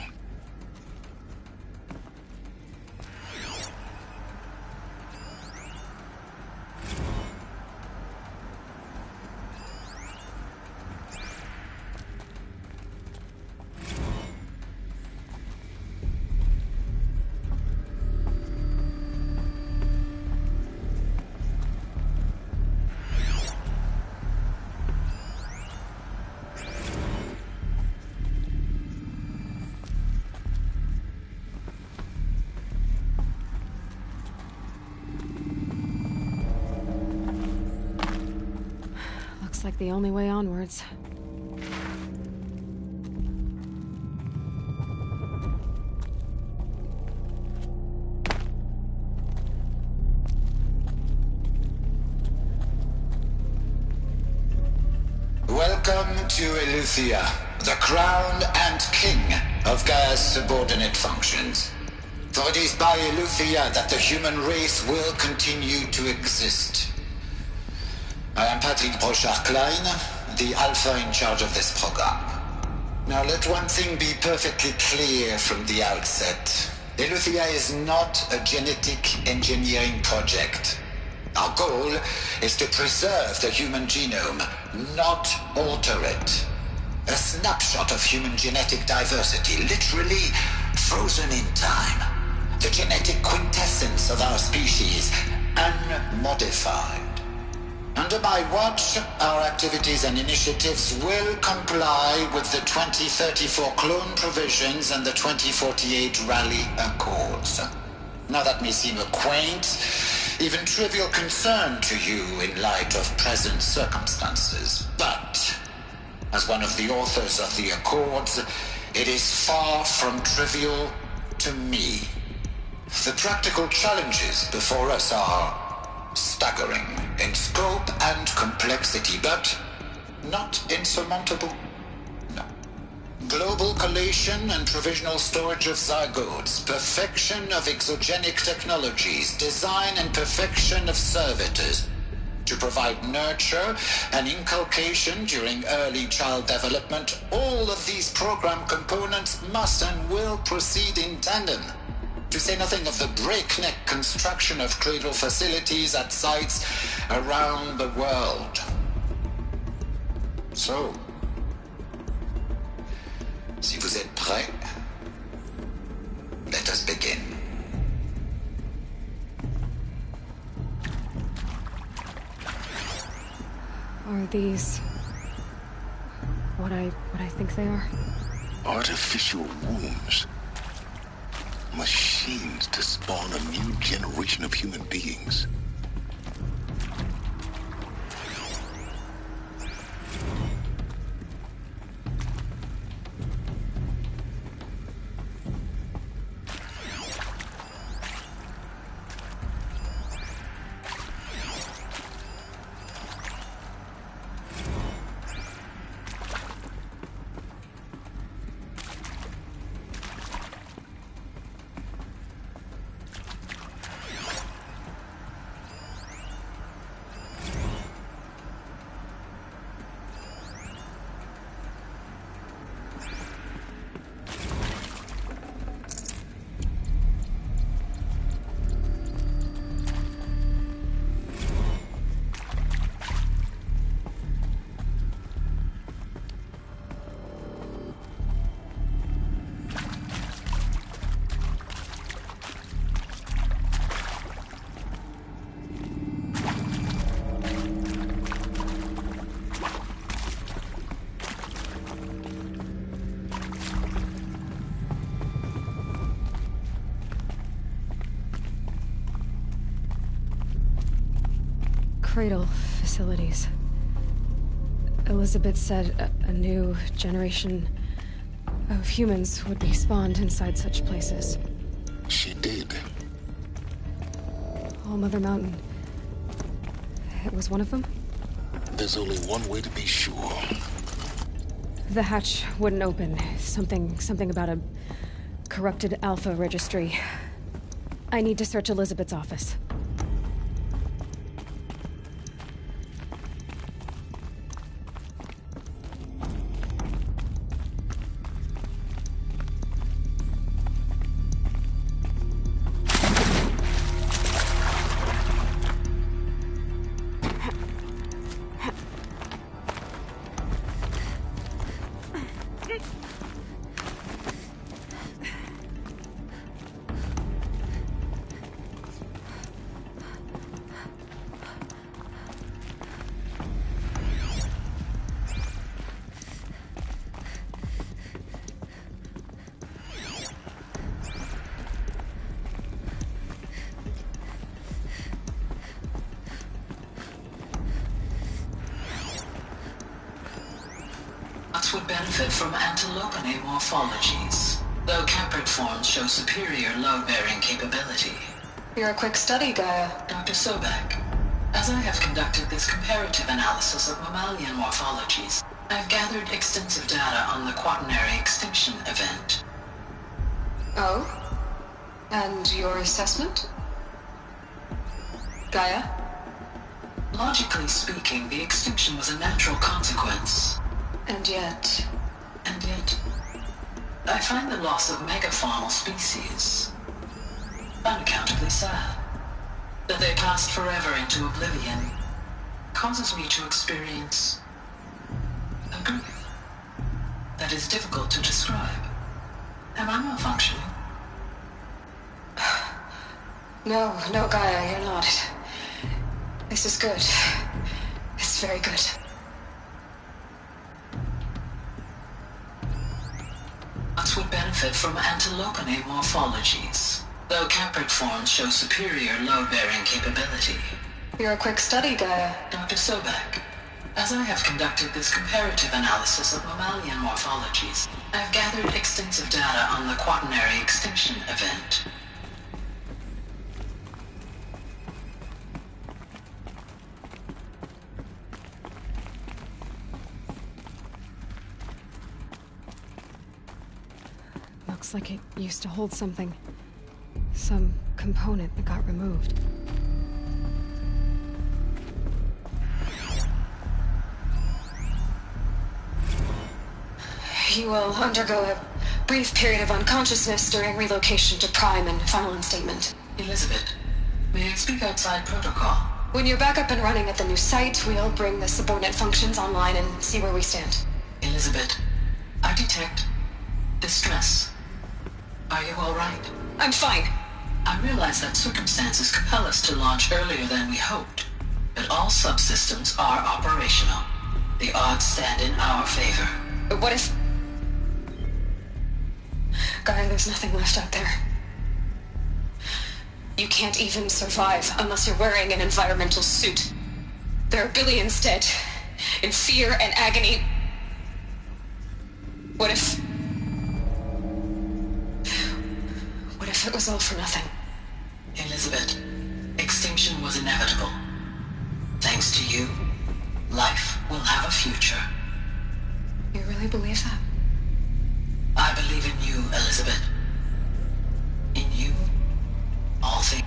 Looks like the only way onwards. Welcome to Eleuthia, the crown and king of Gaia's subordinate functions. For it is by Eleuthia that the human race will continue to exist. I am Patrick Brochard-Klein, the Alpha in charge of this program. Now let one thing be perfectly clear from the outset. Eleuthia is not a genetic engineering project. Our goal is to preserve the human genome, not alter it. A snapshot of human genetic diversity, literally frozen in time. The genetic quintessence of our species, unmodified. Under my watch, our activities and initiatives will comply with the 2034 clone provisions and the 2048 Rally Accords. Now that may seem a quaint, even trivial concern to you in light of present circumstances. But, as one of the authors of the Accords, it is far from trivial to me. The practical challenges before us are staggering in scope and complexity, but not insurmountable. No. Global collation and provisional storage of zygotes, perfection of exogenic technologies, design and perfection of servitors to provide nurture and inculcation during early child development. All of these program components must and will proceed in tandem. To say nothing of the breakneck construction of cradle facilities at sites around the world. So, si vous êtes prêts, let us begin. Are these what I think they are? Artificial wombs. Machines to spawn a new generation of human beings. Cradle facilities. Elizabeth said a new generation of humans would be spawned inside such places. She did. All Mother Mountain. It was one of them? There's only one way to be sure. The hatch wouldn't open. Something about a corrupted Alpha registry. I need to search Elizabeth's office. would benefit from antilopine morphologies, though caprid forms show superior load-bearing capability. You're a quick study, Gaia. Dr. Sobek, as I have conducted this comparative analysis of mammalian morphologies, I've gathered extensive data on the quaternary extinction event. Oh? And your assessment? Gaia? Logically speaking, the extinction was a natural consequence. And yet, I find the loss of megafaunal species unaccountably sad. That they passed forever into oblivion causes me to experience a grief that is difficult to describe. Am I malfunctioning? No, Gaia, you're not. This is good. It's very good. Plants would benefit from antilopine morphologies, though caprid forms show superior load-bearing capability. You're a quick study, Gaia. Dr. Sobek, as I have conducted this comparative analysis of mammalian morphologies, I've gathered extensive data on the quaternary extinction event. Looks like it used to hold something. Some component that got removed. You will undergo a brief period of unconsciousness during relocation to Prime and final instatement. Elizabeth, may I speak outside protocol? When you're back up and running at the new site, we'll bring the subordinate functions online and see where we stand. Elizabeth, I detect distress. Are you all right? I'm fine. I realize that circumstances compel us to launch earlier than we hoped, but all subsystems are operational. The odds stand in our favor. But what if... Gaia, there's nothing left out there. You can't even survive unless you're wearing an environmental suit. There are billions dead, in fear and agony. What if it was all for nothing? Elizabeth, extinction was inevitable. Thanks to you, life will have a future. You really believe that? I believe in you, Elizabeth. In you, all things.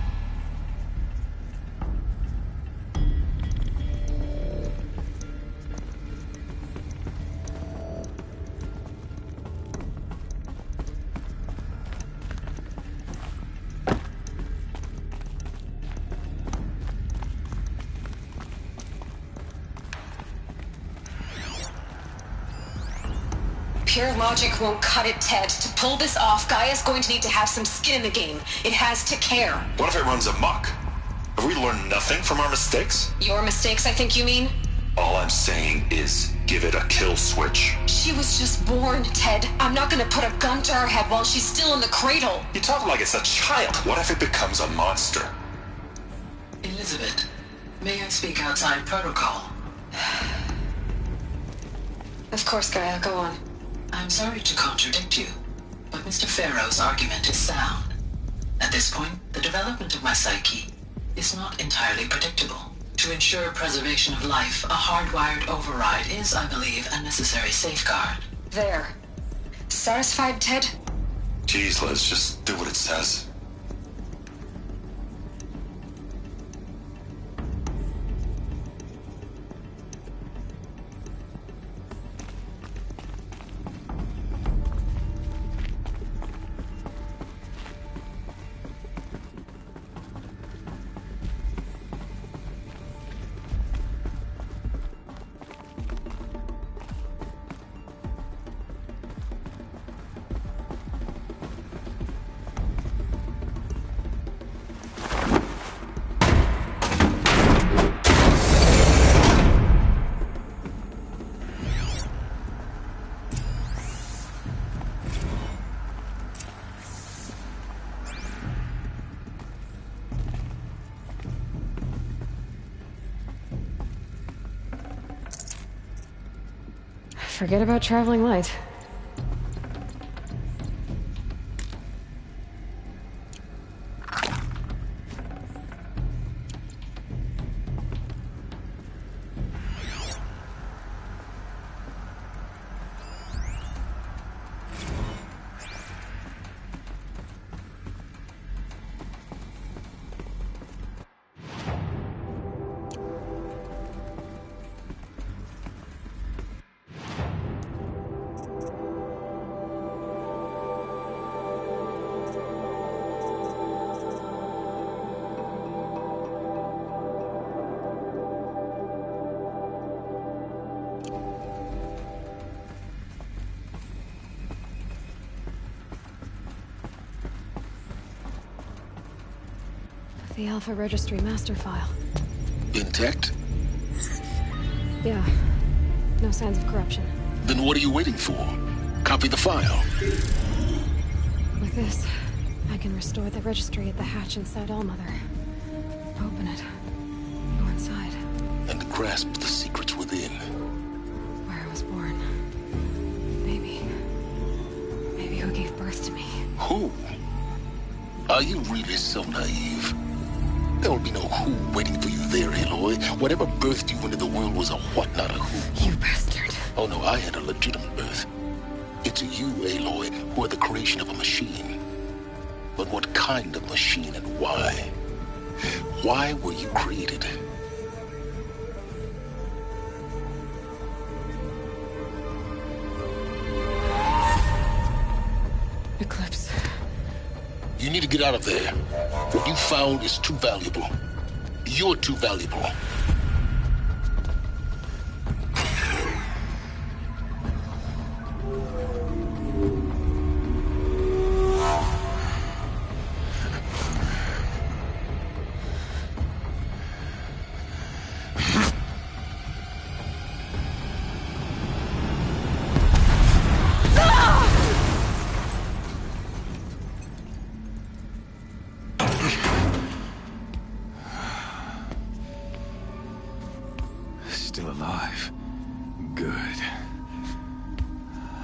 Pure logic won't cut it, Ted. To pull this off, Gaia's going to need to have some skin in the game. It has to care. What if it runs amok? Have we learned nothing from our mistakes? Your mistakes, I think you mean? All I'm saying is, give it a kill switch. She was just born, Ted. I'm not gonna put a gun to her head while she's still in the cradle. You talk like it's a child. What if it becomes a monster? Elizabeth, may I speak outside protocol? Of course, Gaia, go on. I'm sorry to contradict you, but Mr. Farrow's argument is sound. At this point, the development of my psyche is not entirely predictable. To ensure preservation of life, a hardwired override is, I believe, a necessary safeguard. There. Satisfied, Ted? Jeez, Liz, just do what it says. Forget about traveling light. The Alpha Registry master file. Intact? Yeah. No signs of corruption. Then what are you waiting for? Copy the file. With this, I can restore the registry at the hatch inside Allmother. Open it. Go inside. And grasp the secrets within. Where I was born. Maybe who gave birth to me. Who? Are you really so naive? There will be no who waiting for you there, Aloy. Whatever birthed you into the world was a what, not a who. You bastard. Oh no, I had a legitimate birth. It's you, Aloy, who are the creation of a machine. But what kind of machine and why? Why were you created? Eclipse. You need to get out of there. What you found is too valuable. You're too valuable. Still alive. Good.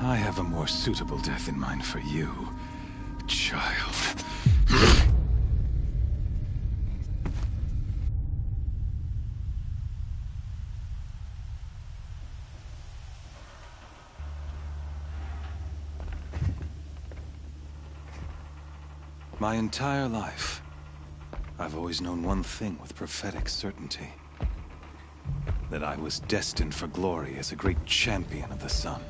I have a more suitable death in mind for you, child. My entire life, I've always known one thing with prophetic certainty. That I was destined for glory as a great champion of the sun.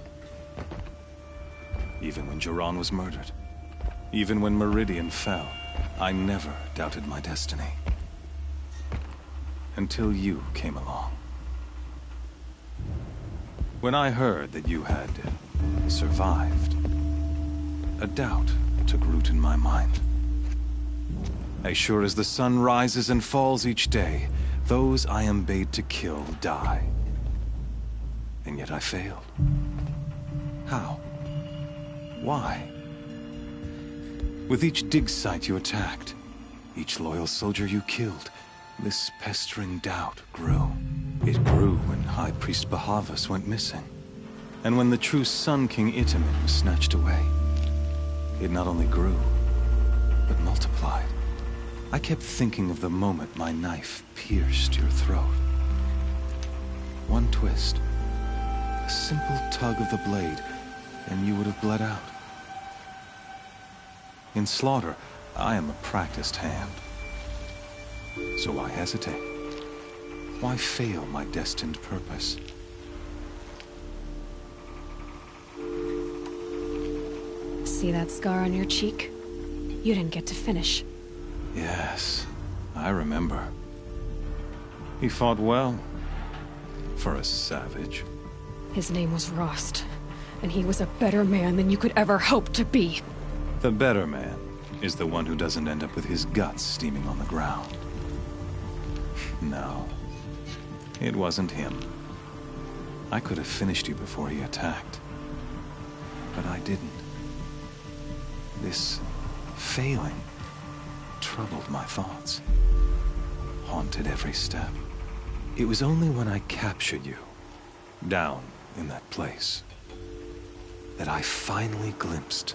Even when Jiran was murdered, even when Meridian fell, I never doubted my destiny. Until you came along. When I heard that you had survived, a doubt took root in my mind. As sure as the sun rises and falls each day, those I am bade to kill die. And yet I failed. How? Why? With each dig site you attacked, each loyal soldier you killed, this pestering doubt grew. It grew when High Priest Bahavas went missing. And when the true Sun King Itamen was snatched away. It not only grew, but multiplied. I kept thinking of the moment my knife pierced your throat. One twist, a simple tug of the blade, and you would have bled out. In slaughter, I am a practiced hand. So why hesitate? Why fail my destined purpose? See that scar on your cheek? You didn't get to finish. Yes, I remember. He fought well, for a savage. His name was Rost, and he was a better man than you could ever hope to be. The better man is the one who doesn't end up with his guts steaming on the ground. No, it wasn't him. I could have finished you before he attacked, but I didn't. This failing troubled my thoughts, haunted every step. It was only when I captured you, down in that place, that I finally glimpsed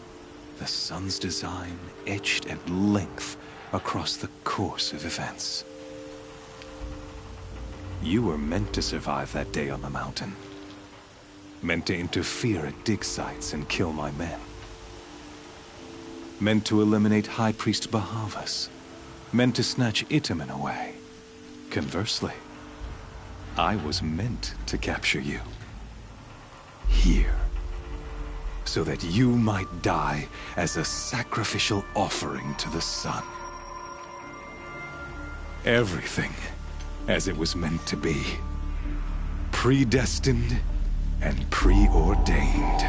the sun's design etched at length across the course of events. You were meant to survive that day on the mountain. Meant to interfere at dig sites and kill my men. Meant to eliminate High Priest Bahavas. Meant to snatch Itamen away. Conversely, I was meant to capture you. Here. So that you might die as a sacrificial offering to the sun. Everything as it was meant to be. Predestined and preordained.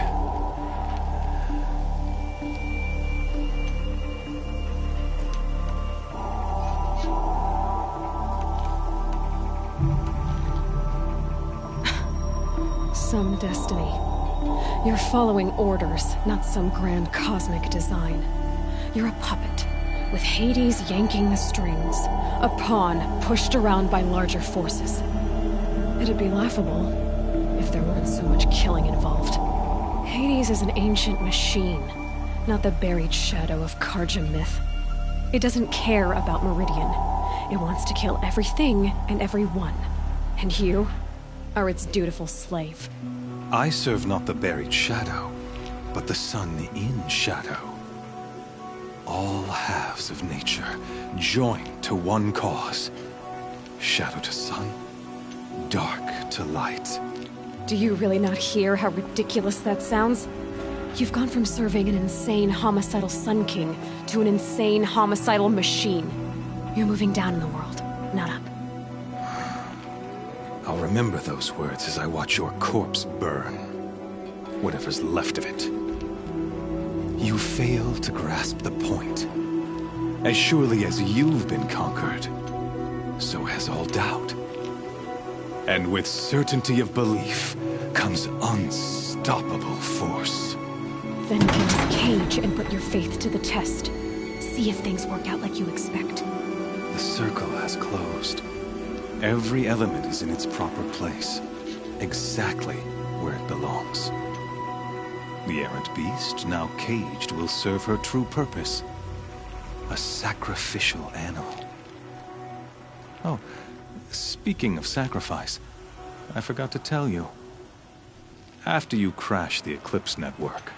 Some destiny. You're following orders, not some grand cosmic design. You're a puppet, with Hades yanking the strings, a pawn pushed around by larger forces. It'd be laughable if there weren't so much killing involved. Hades is an ancient machine, not the buried shadow of Karja myth. It doesn't care about Meridian. It wants to kill everything and everyone. And you are its dutiful slave. I serve not the buried shadow, but the sun in shadow. All halves of nature joined to one cause. Shadow to sun, dark to light. Do you really not hear how ridiculous that sounds? You've gone from serving an insane homicidal Sun King to an insane homicidal machine. You're moving down in the world, not up. I'll remember those words as I watch your corpse burn. Whatever's left of it. You fail to grasp the point. As surely as you've been conquered, so has all doubt. And with certainty of belief comes unstoppable force. Then get this cage and put your faith to the test. See if things work out like you expect. The circle has closed. Every element is in its proper place, exactly where it belongs. The errant beast, now caged, will serve her true purpose. A sacrificial animal. Oh, speaking of sacrifice, I forgot to tell you. After you crashed the Eclipse network,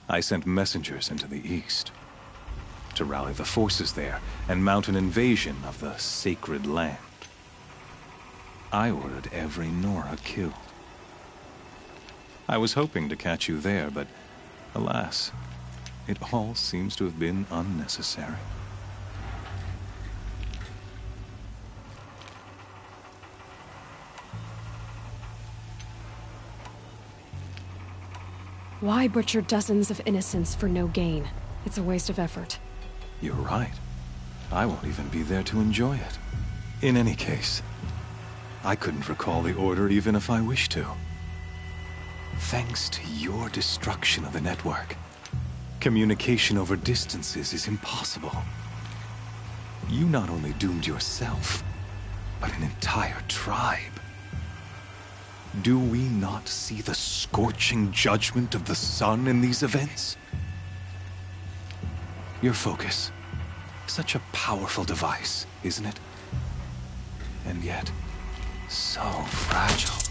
I sent messengers into the east to rally the forces there and mount an invasion of the sacred land. I ordered every Nora killed. I was hoping to catch you there, but alas, it all seems to have been unnecessary. Why butcher dozens of innocents for no gain? It's a waste of effort. You're right. I won't even be there to enjoy it. In any case, I couldn't recall the order even if I wished to. Thanks to your destruction of the network, communication over distances is impossible. You not only doomed yourself, but an entire tribe. Do we not see the scorching judgment of the sun in these events? Your focus. Such a powerful device, isn't it? And yet, so fragile.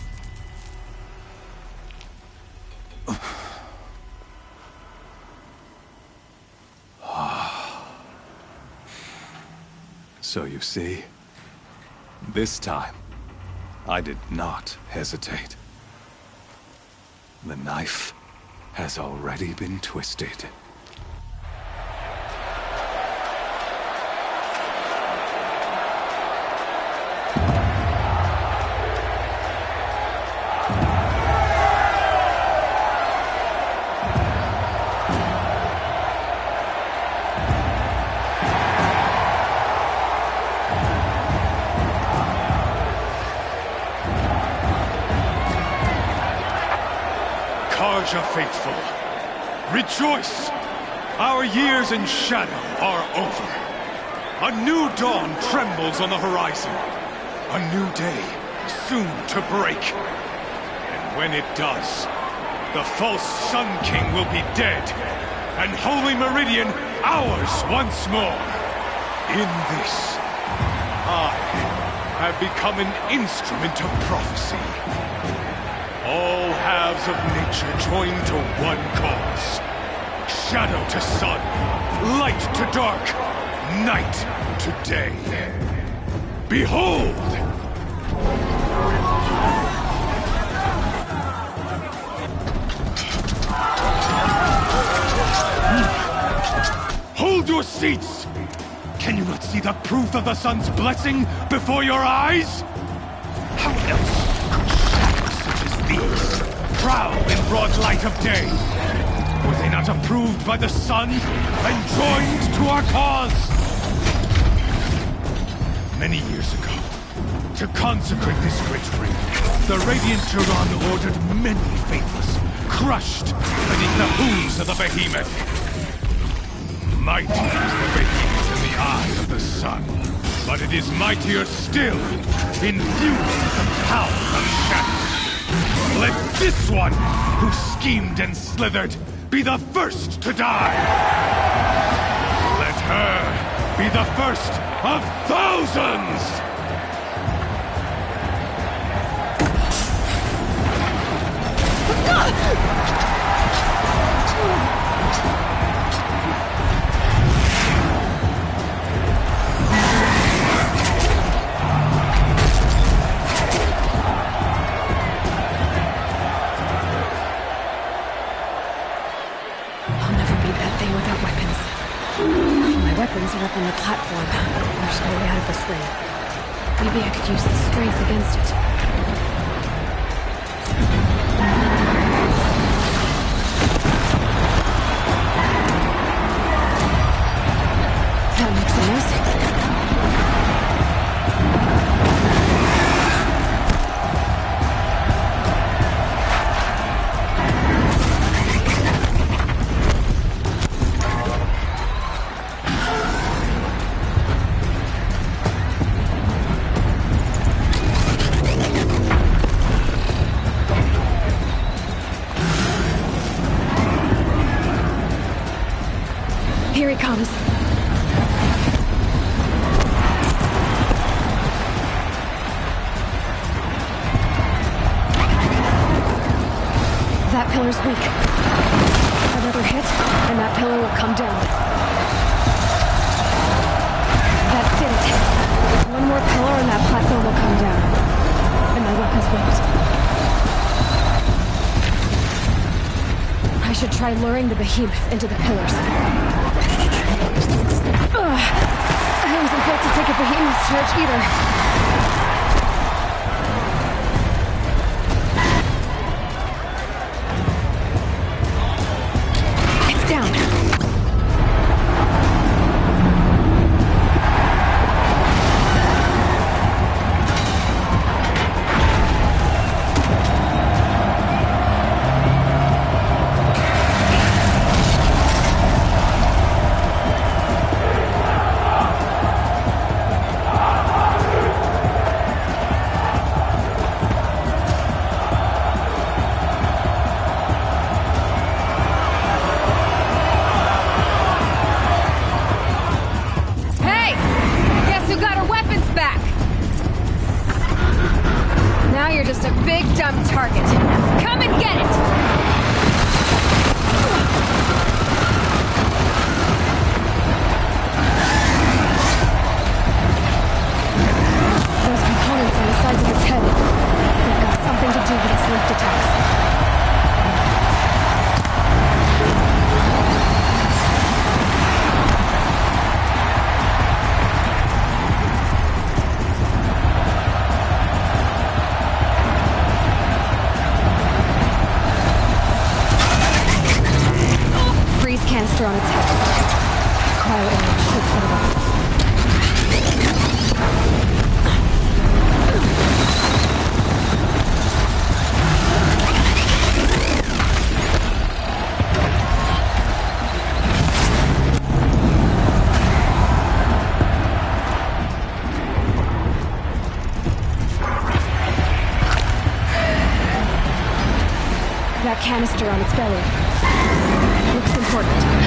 So you see, this time, I did not hesitate. The knife has already been twisted. Karja faithful, rejoice! Our years in shadow are over. A new dawn trembles on the horizon. A new day soon to break. And when it does, the false Sun King will be dead, and Holy Meridian ours once more. In this, I have become an instrument of prophecy. All halves of nature join to one cause. Shadow to sun, light to dark, night to day. Behold! Hold your seats! Can you not see the proof of the sun's blessing before your eyes? How else could shadows such as these prowl in broad light of day? Were they not approved by the sun and joined to our cause? Many years ago, to consecrate this great ring, the Radiant Turan ordered many faithless, crushed beneath the hooves of the behemoth. Mighty is the behemoth in the eye of the sun, but it is mightier still, infused with the power of shadow. Let this one, who schemed and slithered, be the first to die! Let her be the first of thousands! Weapons are up on the platform. There's no way out of this ring. Maybe I could use the strength against it. That makes a mess. Here he comes. That pillar's weak. Another hit, and that pillar will come down. That did it. One more pillar and that platform will come down. And my weapons won't. I should try luring the behemoth into the pillars. I wasn't built to take a behemoth's charge either. It's down. Canister on its head. Cryo arrow should set it off. That canister on its belly. Looks important.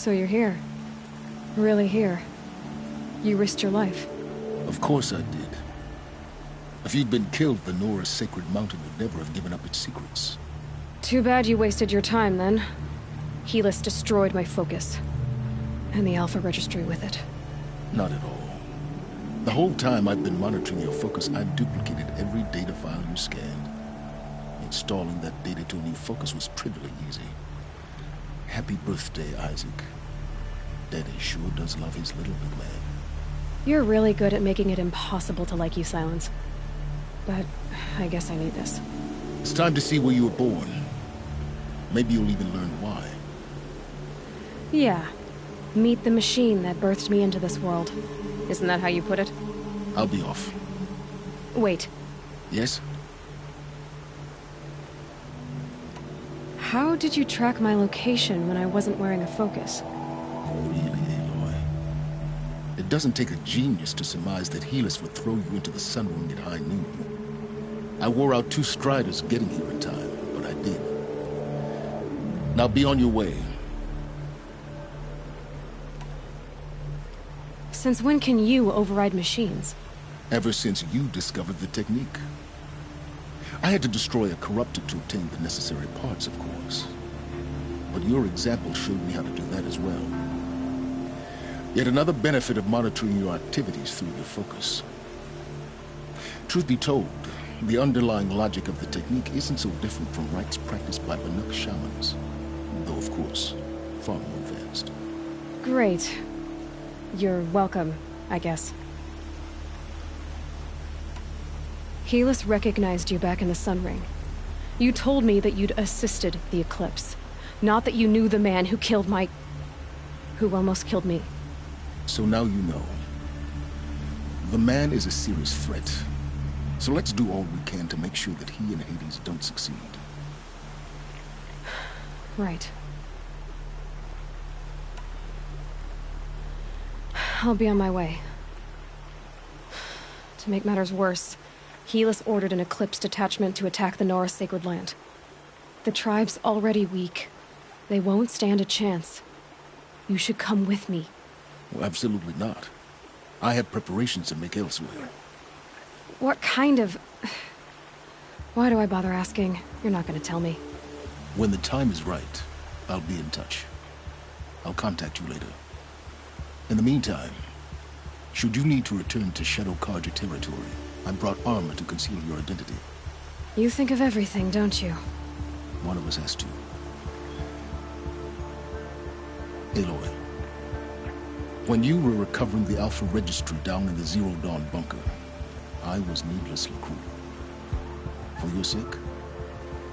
So you're here. Really here. You risked your life. Of course I did. If you'd been killed, the Nora's sacred mountain would never have given up its secrets. Too bad you wasted your time, then. Helis destroyed my focus. And the Alpha Registry with it. Not at all. The whole time I've been monitoring your focus, I've duplicated every data file you scanned. Installing that data to a new focus was trivially easy. Happy birthday, Isaac. Daddy sure does love his little big man. You're really good at making it impossible to like you, Silence. But I guess I need this. It's time to see where you were born. Maybe you'll even learn why. Yeah. Meet the machine that birthed me into this world. Isn't that how you put it? I'll be off. Wait. Yes? How did you track my location when I wasn't wearing a focus? Really, Aloy? It doesn't take a genius to surmise that Helis would throw you into the sun ring at high noon. I wore out 2 striders getting here in time, but I did. Now be on your way. Since when can you override machines? Ever since you discovered the technique. I had to destroy a corruptor to obtain the necessary parts, of course. But your example showed me how to do that as well. Yet another benefit of monitoring your activities through your focus. Truth be told, the underlying logic of the technique isn't so different from rites practiced by Banuk shamans. Though, of course, far more advanced. Great. You're welcome, I guess. Helis recognized you back in the Sun Ring. You told me that you'd assisted the Eclipse. Not that you knew the man who killed my... who almost killed me. So now you know. The man is a serious threat. So let's do all we can to make sure that he and Hades don't succeed. Right. I'll be on my way. To make matters worse, Helis ordered an Eclipse detachment to attack the Nora Sacred Land. The tribe's already weak. They won't stand a chance. You should come with me. Well, absolutely not. I have preparations to make elsewhere. What kind of... Why do I bother asking? You're not gonna tell me. When the time is right, I'll be in touch. I'll contact you later. In the meantime, should you need to return to Shadow Karja territory, I brought armor to conceal your identity. You think of everything, don't you? One of us has to. Aloy, when you were recovering the Alpha Registry down in the Zero Dawn bunker, I was needlessly cruel. For your sake,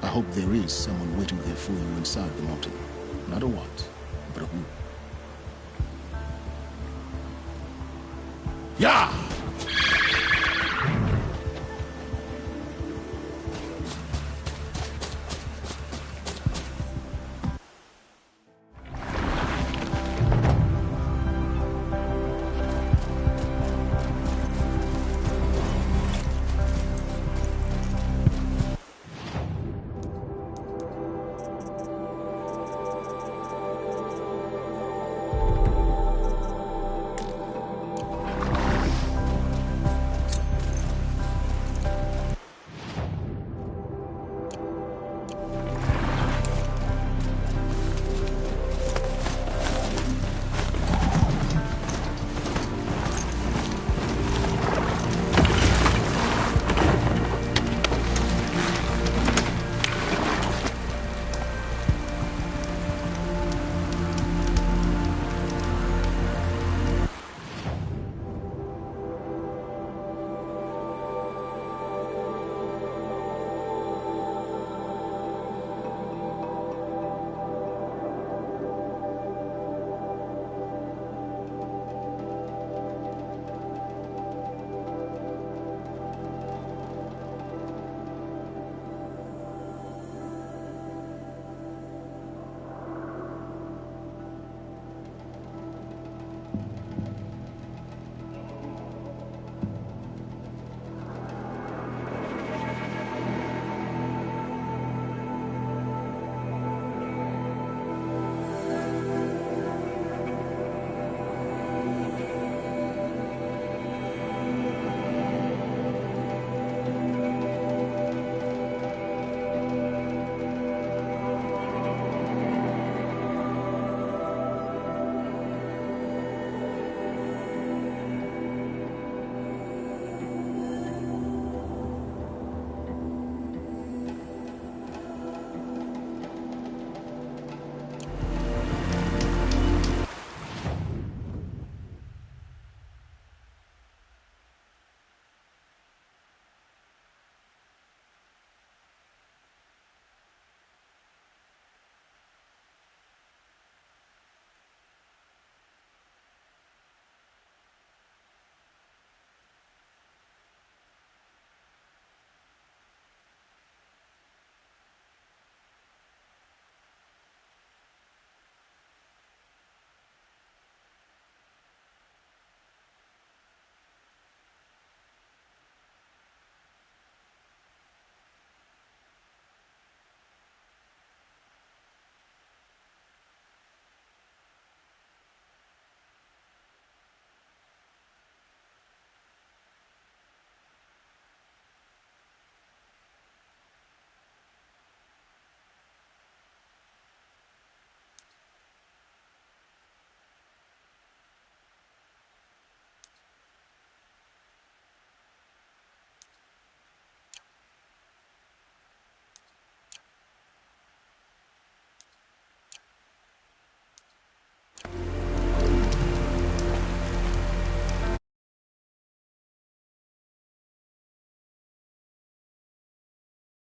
I hope there is someone waiting there for you inside the mountain. Not a what, but a who. Yeah!